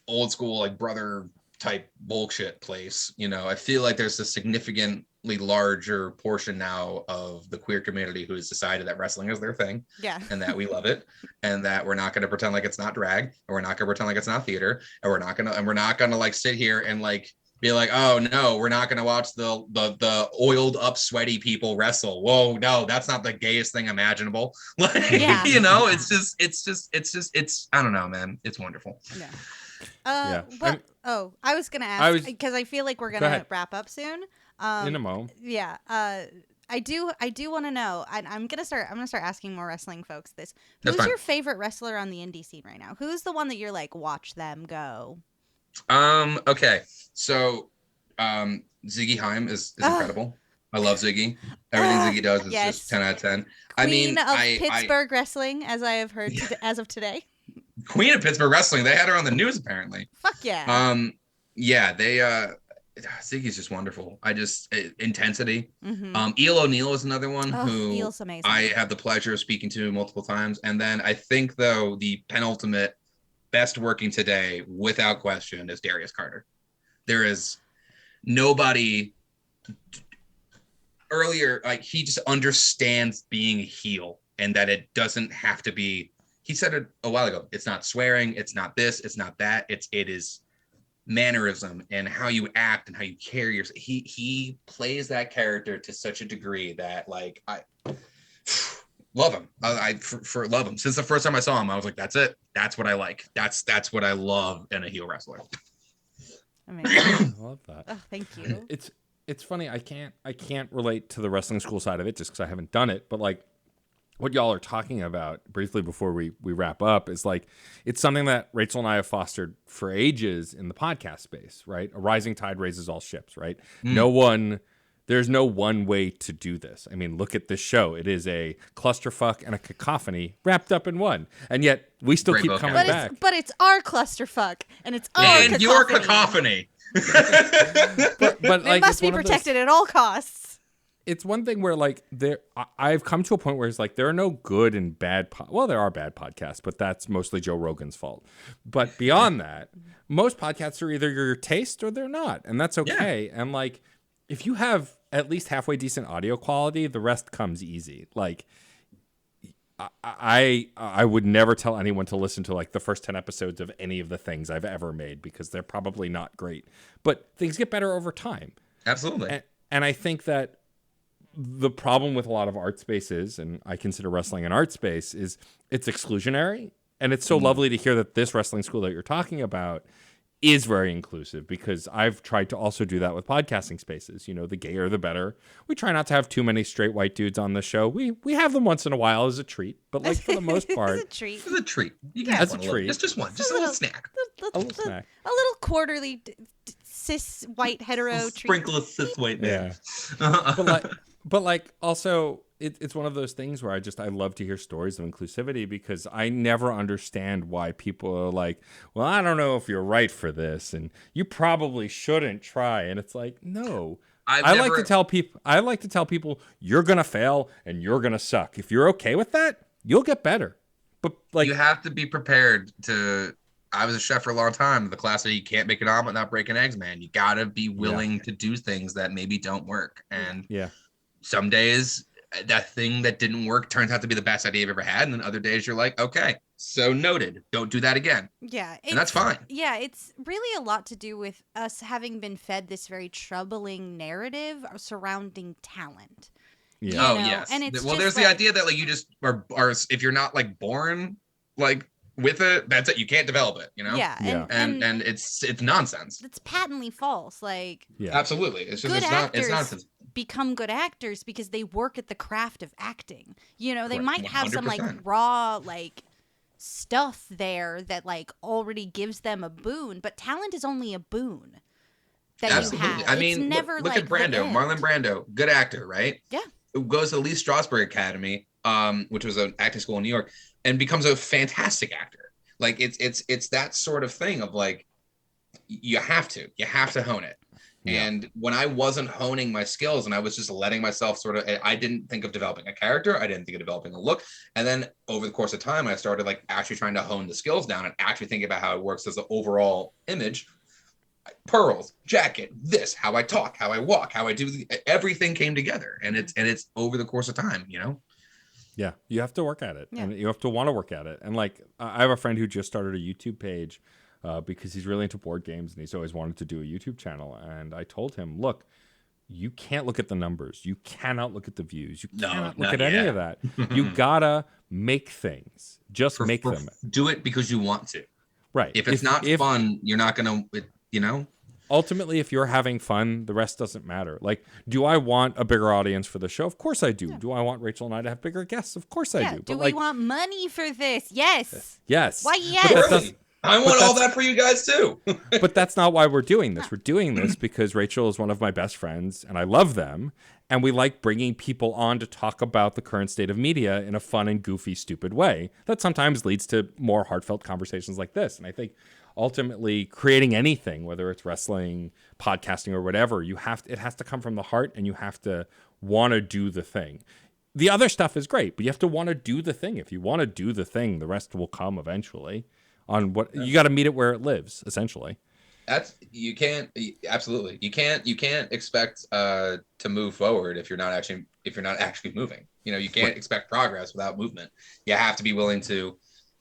old school like brother type bullshit place, I feel like there's a significantly larger portion now of the queer community who has decided that wrestling is their thing, and that we love it, and that we're not going to pretend like it's not drag, and we're not going to pretend like it's not theater, and we're not going to like sit here and like be like, oh no, we're not going to watch the oiled up sweaty people wrestle. Whoa, no, that's not the gayest thing imaginable. Like, it's just I don't know, man, it's wonderful. But I was gonna ask, because I feel like we're gonna wrap up soon. In a moment. Yeah. I do want to know. I'm gonna start asking more wrestling folks this. Who's your favorite wrestler on the indie scene right now? Who's the one that you're like, watch them go? Okay. So, Ziggy Haim is incredible. I love Ziggy. Everything Ziggy does is just 10 out of 10. Queen of Pittsburgh wrestling, as I have heard as of today. Queen of Pittsburgh wrestling. They had her on the news apparently. Fuck yeah. Yeah, they Ziggy's just wonderful. Intensity. Mm-hmm. Eel O'Neill is another one Oh, who Eel's amazing. I have the pleasure of speaking to multiple times. And then I think, though, the penultimate best working today, without question, is Darius Carter. There is nobody earlier, like, he just understands being a heel and that it doesn't have to be. He said it a while ago. It's not swearing. It's not this. It's not that. It is mannerism and how you act and how you carry yourself. He plays that character to such a degree that, like, I love him. I love him. Since the first time I saw him, I was like, that's it. That's what I like. That's what I love in a heel wrestler. Amazing. I love that. Oh, thank you. It's funny. I can't relate to the wrestling school side of it just because I haven't done it. But like, what y'all are talking about briefly before we wrap up is like, it's something that Rachel and I have fostered for ages in the podcast space, right? A rising tide raises all ships, right? There's no one way to do this. I mean, look at this show. It is a clusterfuck and a cacophony wrapped up in one. And yet we still Great keep book, coming But back. But it's our clusterfuck, and it's our And cacophony. your cacophony. but It like, must it's be one of those- protected at all costs. It's one thing where like I've come to a point where it's like there are no good and bad well, there are bad podcasts, but that's mostly Joe Rogan's fault. But beyond that, most podcasts are either your taste or they're not, and that's okay. And like, if you have at least halfway decent audio quality, the rest comes easy. Like, I would never tell anyone to listen to like the first 10 episodes of any of the things I've ever made because they're probably not great. But things get better over time. Absolutely. And I think that the problem with a lot of art spaces, and I consider wrestling an art space, is it's exclusionary. And it's so lovely to hear that this wrestling school that you're talking about is very inclusive, because I've tried to also do that with podcasting spaces. You know, the gayer, the better. We try not to have too many straight white dudes on the show. We have them once in a while as a treat, but like for the most part, It's a treat. It's a treat. You can Yeah, have it's a one treat. Just one. Just a little snack. a little snack. A little quarterly cis white hetero treat. Sprinkle of cis white man. But like also it's one of those things where I love to hear stories of inclusivity, because I never understand why people are like, well, I don't know if you're right for this and you probably shouldn't try. And it's like, no. I like to tell people you're going to fail and you're going to suck. If you're okay with that, you'll get better. But like, you have to be prepared to. I was a chef for a long time. The class that you can't make an omelet without breaking eggs, man. You got to be willing to do things that maybe don't work. And some days that thing that didn't work turns out to be the best idea you've ever had. And then other days you're like, okay, so noted. Don't do that again. Yeah. And that's fine. Yeah, it's really a lot to do with us having been fed this very troubling narrative surrounding talent. yeah. You Oh, know, yes. and it's Well, just there's the like- idea that like you just are if you're not like born like with it, that's it. You can't develop it, you know? Yeah. Yeah. And it's nonsense. it's patently false. Like, Yeah. Absolutely. It's just good it's actors nonsense. become good actors because they work at the craft of acting. You know, they Correct. might have some like 100%. raw like stuff there that like already gives them a boon, but talent is only a boon that Absolutely. you have. I mean, it's never look like at Brando, the end. Marlon Brando, good actor, right? Yeah. Who goes to the Lee Strasberg Academy, which was an acting school in New York, and becomes a fantastic actor. Like it's that sort of thing of like you have to hone it. Yeah. And when I wasn't honing my skills and I was just letting myself sort of, I didn't think of developing a character. I didn't think of developing a look. And then over the course of time, I started like actually trying to hone the skills down and actually thinking about how it works as an overall image. Pearls, jacket, this, how I talk, how I walk, how I do, everything came together. And it's over the course of time, you know? Yeah, you have to work at it, Yeah. and you have to want to work at it. And like, I have a friend who just started a YouTube page because he's really into board games, and he's always wanted to do a YouTube channel. And I told him, look, you can't look at the numbers, you cannot look at the views, you No, cannot look not at any yet. of that. You gotta make things, just make them. Do it because you want to. Right. If it's not fun, you're not gonna, you know. Ultimately, if you're having fun, the rest doesn't matter. Like, do I want a bigger audience for the show? Of course I do. Yeah. Do I want Rachel and I to have bigger guests? Of course I Yeah. do. Do But we like, want money for this? Yes. yes. Why, But yes. that Really? doesn't- I want all that's- that for you guys too. but that's not why we're doing this. We're doing this because Rachel is one of my best friends and I love them. And we like bringing people on to talk about the current state of media in a fun and goofy, stupid way that sometimes leads to more heartfelt conversations like this. And I think ultimately creating anything, whether it's wrestling, podcasting, or whatever, it has to come from the heart, and you have to want to do the thing. The other stuff is great, but you have to want to do the thing. If you want to do the thing, the rest will come eventually. You got to meet it where it lives, essentially. You can't expect to move forward if you're not actually moving. You can't expect progress without movement. You have to be willing to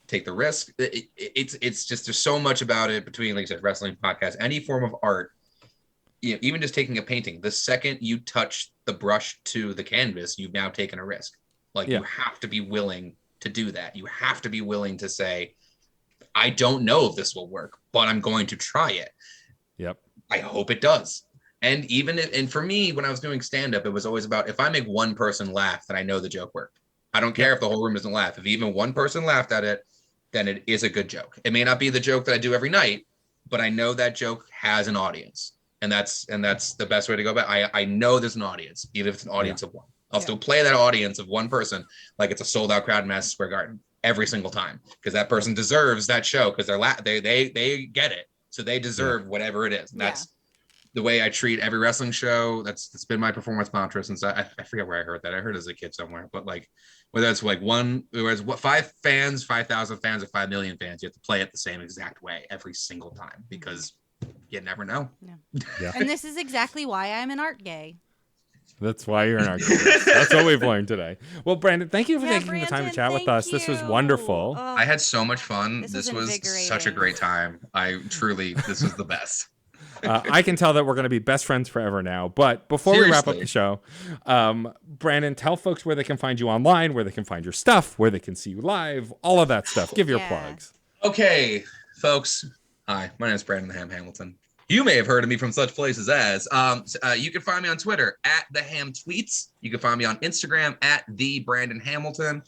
take the risk. It's just, there's so much about it between, like I said, wrestling, podcast, any form of art. Even just taking a painting, the second you touch the brush to the canvas, you've now taken a risk. You have to be willing to do that. You have to be willing to say, I don't know if this will work, but I'm going to try it. Yep. I hope it does. And and for me, when I was doing stand-up, it was always about, if I make one person laugh, then I know the joke worked. I don't care if the whole room doesn't laugh. If even one person laughed at it, then it is a good joke. It may not be the joke that I do every night, but I know that joke has an audience. And that's the best way to go about it. I know there's an audience, even if it's an audience of one. I'll still play that audience of one person like it's a sold-out crowd in Madison Square Garden every single time, because that person deserves that show, because they get it, so they deserve whatever it is. And that's the way I treat every wrestling show. That's been my performance mantra since I forget where I heard that. I heard it as a kid somewhere, but whether it's 5,000 fans or 5 million fans, you have to play it the same exact way every single time, because you never know. Yeah. And this is exactly why I'm an art gay. That's why you're in our group. That's what we've learned today. Well, Brandon, thank you for taking the time to chat with us. This was wonderful. I had so much fun. This was such a great time. This was the best. I can tell that we're going to be best friends forever now. But before we wrap up the show, Brandon, tell folks where they can find you online, where they can find your stuff, where they can see you live, all of that stuff. Give your plugs. Okay, folks. Hi, my name is Brandon the Ham Hamilton. You may have heard of me from such places as, you can find me on Twitter at the Ham Tweets. You can find me on Instagram at the Brandon Hamilton.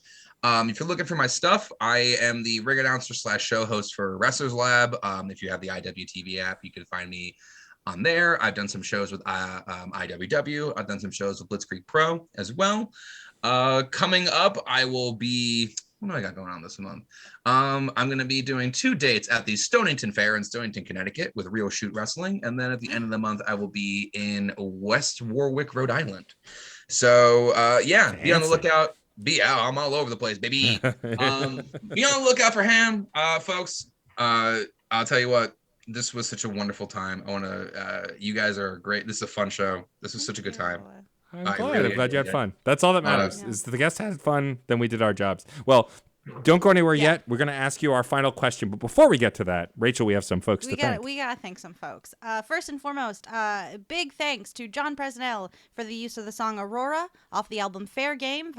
If you're looking for my stuff, I am the ring announcer / show host for Wrestlers Lab. If you have the IWTV app, you can find me on there. I've done some shows with IWW. I've done some shows with Blitzkrieg Pro as well. Coming up, I will be... What do I got going on this month? I'm going to be doing 2 dates at the Stonington Fair in Stonington, Connecticut with Real Shoot Wrestling. And then at the end of the month, I will be in West Warwick, Rhode Island. So, be on the lookout. I'm all over the place, baby. Be on the lookout for Ham, folks. I'll tell you what, this was such a wonderful time. You guys are great. This is a fun show. This was such a good time. I'm glad you had fun. That's all that matters. Is the guests had fun, then we did our jobs. Well, don't go anywhere yet. We're going to ask you our final question. But before we get to that, Rachel, we have some folks to thank. We got to thank some folks. First and foremost, big thanks to John Presnell for the use of the song Aurora off the album Fair Game,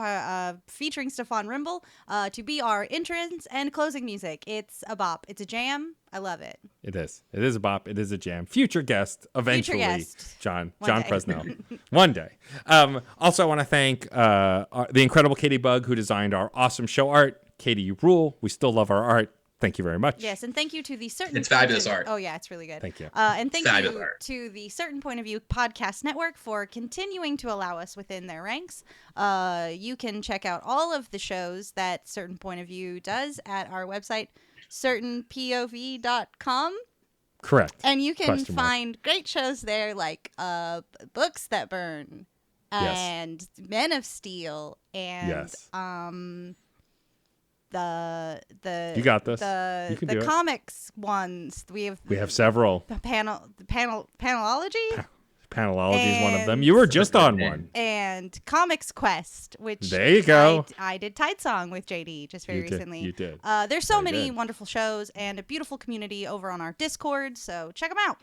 featuring Stefan Rimble, to be our entrance and closing music. It's a bop. It's a jam. I love it. It is. It is a bop. It is a jam. Future guest, eventually, John Presnell. One day. Also, I want to thank the incredible Katie Bug, who designed our awesome show art. Katie, you rule. We still love our art. Thank you very much. Yes, and thank you to the Certain... It's fabulous art. Oh, yeah, it's really good. Thank you. And thank fabulous you art. to the Certain Point of View Podcast Network for continuing to allow us within their ranks. You can check out all of the shows that Certain Point of View does at our website, certainpov.com. Correct. And you can find great shows there like Books That Burn and Men of Steel and you got this. You can do comics ones. We have several. The panelology. Panelology is one of them. You were just on one. And Comics Quest, which there you go. I did Tide Song with JD just very recently. You did. There's so many wonderful shows and a beautiful community over on our Discord, so check them out.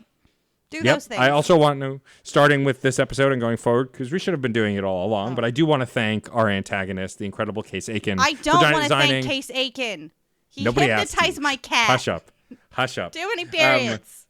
Do those things. I also want to, starting with this episode and going forward, because we should have been doing it all along, but I do want to thank our antagonist, the incredible Case Aiken. I don't want to thank Case Aiken. He hypnotized my cat. Hush up. Too many periods.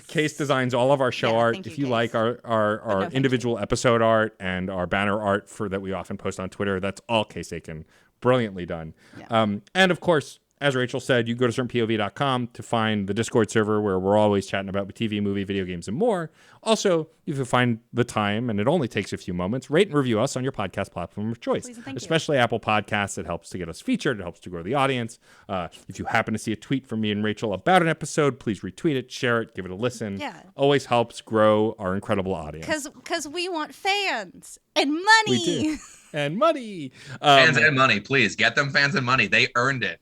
Case designs all of our show art. If you like our individual episode art and our banner art that we often post on Twitter, that's all Case Aiken. Brilliantly done. Yeah. And of course, as Rachel said, you go to certainpov.com to find the Discord server where we're always chatting about TV, movie, video games, and more. Also, if you find the time, and it only takes a few moments, rate and review us on your podcast platform of choice, Please and thank you. especially Apple Podcasts. It helps to get us featured. It helps to grow the audience. If you happen to see a tweet from me and Rachel about an episode, please retweet it, share it, give it a listen. Yeah. Always helps grow our incredible audience. Because we want fans and money. We do. And money. Fans and money, please get them fans and money. They earned it.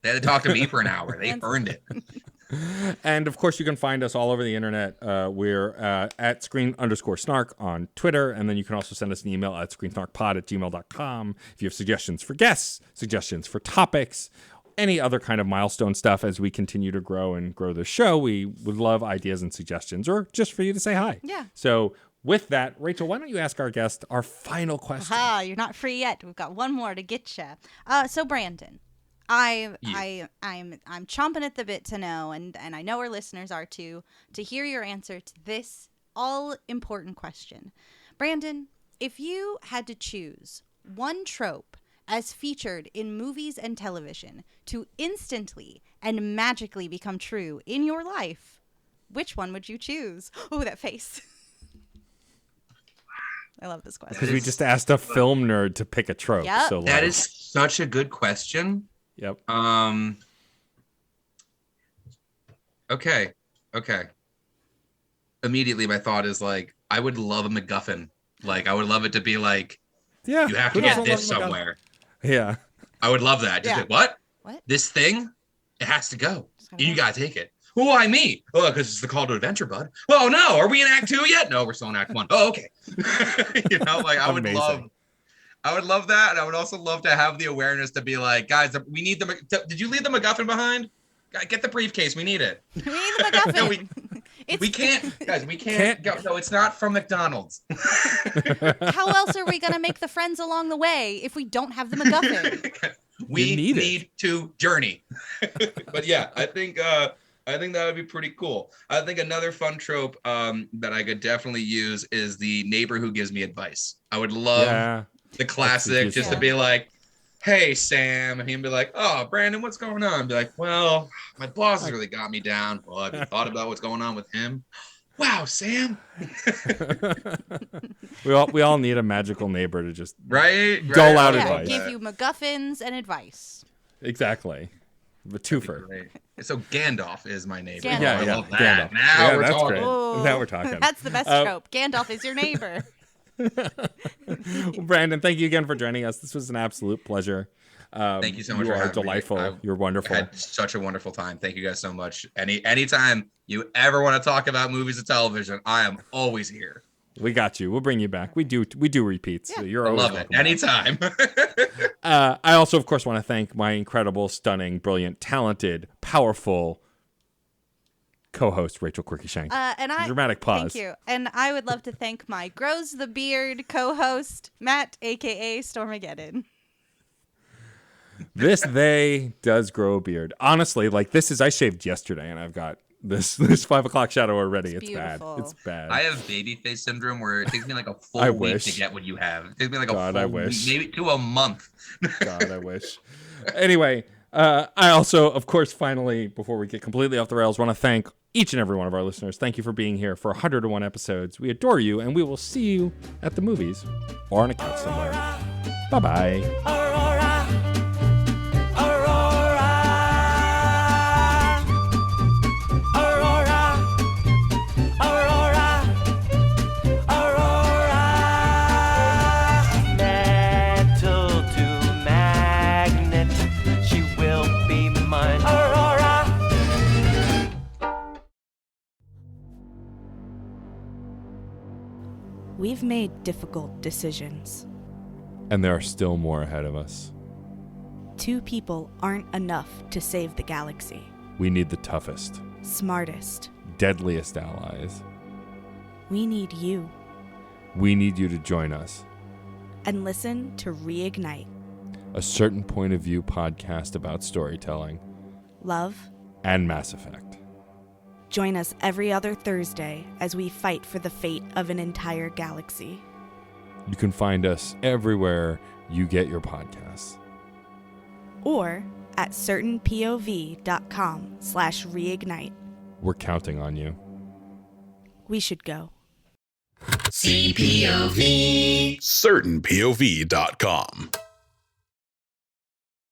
They had to talk to me for an hour. They earned it. And of course, you can find us all over the internet. We're at screen_snark on Twitter. And then you can also send us an email at screensnarkpod@gmail.com. If you have suggestions for guests, suggestions for topics, any other kind of milestone stuff as we continue to grow and grow the show, we would love ideas and suggestions, or just for you to say hi. Yeah. So with that, Rachel, why don't you ask our guest our final question? Ah, you're not free yet. We've got one more to get you. So Brandon, I'm chomping at the bit to know, and I know our listeners are too, to hear your answer to this all important question. Brandon, if you had to choose one trope as featured in movies and television to instantly and magically become true in your life, which one would you choose? Oh, that face. I love this question. Because we just asked a film nerd to pick a trope. Yep. So That is such a good question. Yep. Okay. Immediately, my thought is like, I would love a MacGuffin. Like, I would love it to be like, Yeah. you have to who get doesn't this love MacGuffin? somewhere. Yeah. I would love that. Just Yeah. like, what? What? This thing? It has to go. gotta You go. gotta take it. Oh, why me? Oh, because it's the call to adventure, bud. Oh no, are we in Act 2 yet? No, we're still in Act 1. Oh, okay. Like I would Amazing. love that, and I would also love to have the awareness to be like, guys, we need the. Did you leave the MacGuffin behind? Get the briefcase. We need it. We need the MacGuffin. No, we can't, guys. We can't go. No, it's not from McDonald's. How else are we going to make the friends along the way if we don't have the MacGuffin? We You need it. need to journey. But yeah, I think that would be pretty cool. I think another fun trope that I could definitely use is the neighbor who gives me advice. I would love Yeah. the classic just to Yeah. be like, hey, Sam. And he'd be like, oh, Brandon, what's going on? I'd be like, well, my boss has really got me down. Well, have you thought about what's going on with him? Wow, Sam. we all need a magical neighbor to just Right? Dole out I Yeah, love advice. give that. you MacGuffins and advice. exactly the twofer. Great. So Gandalf is my neighbor. Gandalf. Yeah, I yeah. love that. Gandalf. Now Yeah, we're that's talking. great. Oh, Now we're talking. That's the best trope. Gandalf is your neighbor. Well, Brandon, thank you again for joining us. This was an absolute pleasure. Thank you so much You for are having me. delightful. I You're wonderful. Had such a wonderful time. Thank you guys so much. Anytime you ever want to talk about movies and television, I am always here. We got you. We'll bring you back. We do repeats. So you're I always love it. welcome back. Anytime. I also, of course, want to thank my incredible, stunning, brilliant, talented, powerful co-host, Rachel Quirky Shank. And I Dramatic pause. Thank you. And I would love to thank my Grows the Beard co-host, Matt, aka Stormageddon. This they does grow a beard. Honestly, like I shaved yesterday, and I've got this 5 o'clock shadow already. It's It's bad. beautiful. It's bad. I have baby face syndrome where it takes me like a full I week wish. to get what you have. It takes me like a God, full I week, wish. maybe to a month. God, I wish. Anyway, I also, of course, finally, before we get completely off the rails, want to thank each and every one of our listeners. Thank you for being here for 101 episodes. We adore you, and we will see you at the movies or on a couch somewhere. Bye-bye. Aurora, Aurora, Aurora, Aurora, Aurora. Metal to magnet, she will be mine. Aurora. We've made difficult decisions. And there are still more ahead of us. 2 people aren't enough to save the galaxy. We need the toughest, Smartest. deadliest allies. We need you. We need you to join us. And listen to Reignite. A Certain Point of View podcast about storytelling Love. and Mass Effect. Join us every other Thursday as we fight for the fate of an entire galaxy. You can find us everywhere you get your podcasts. Or at certainpov.com/reignite. We're counting on you. We should go. CPOV. CertainPOV.com.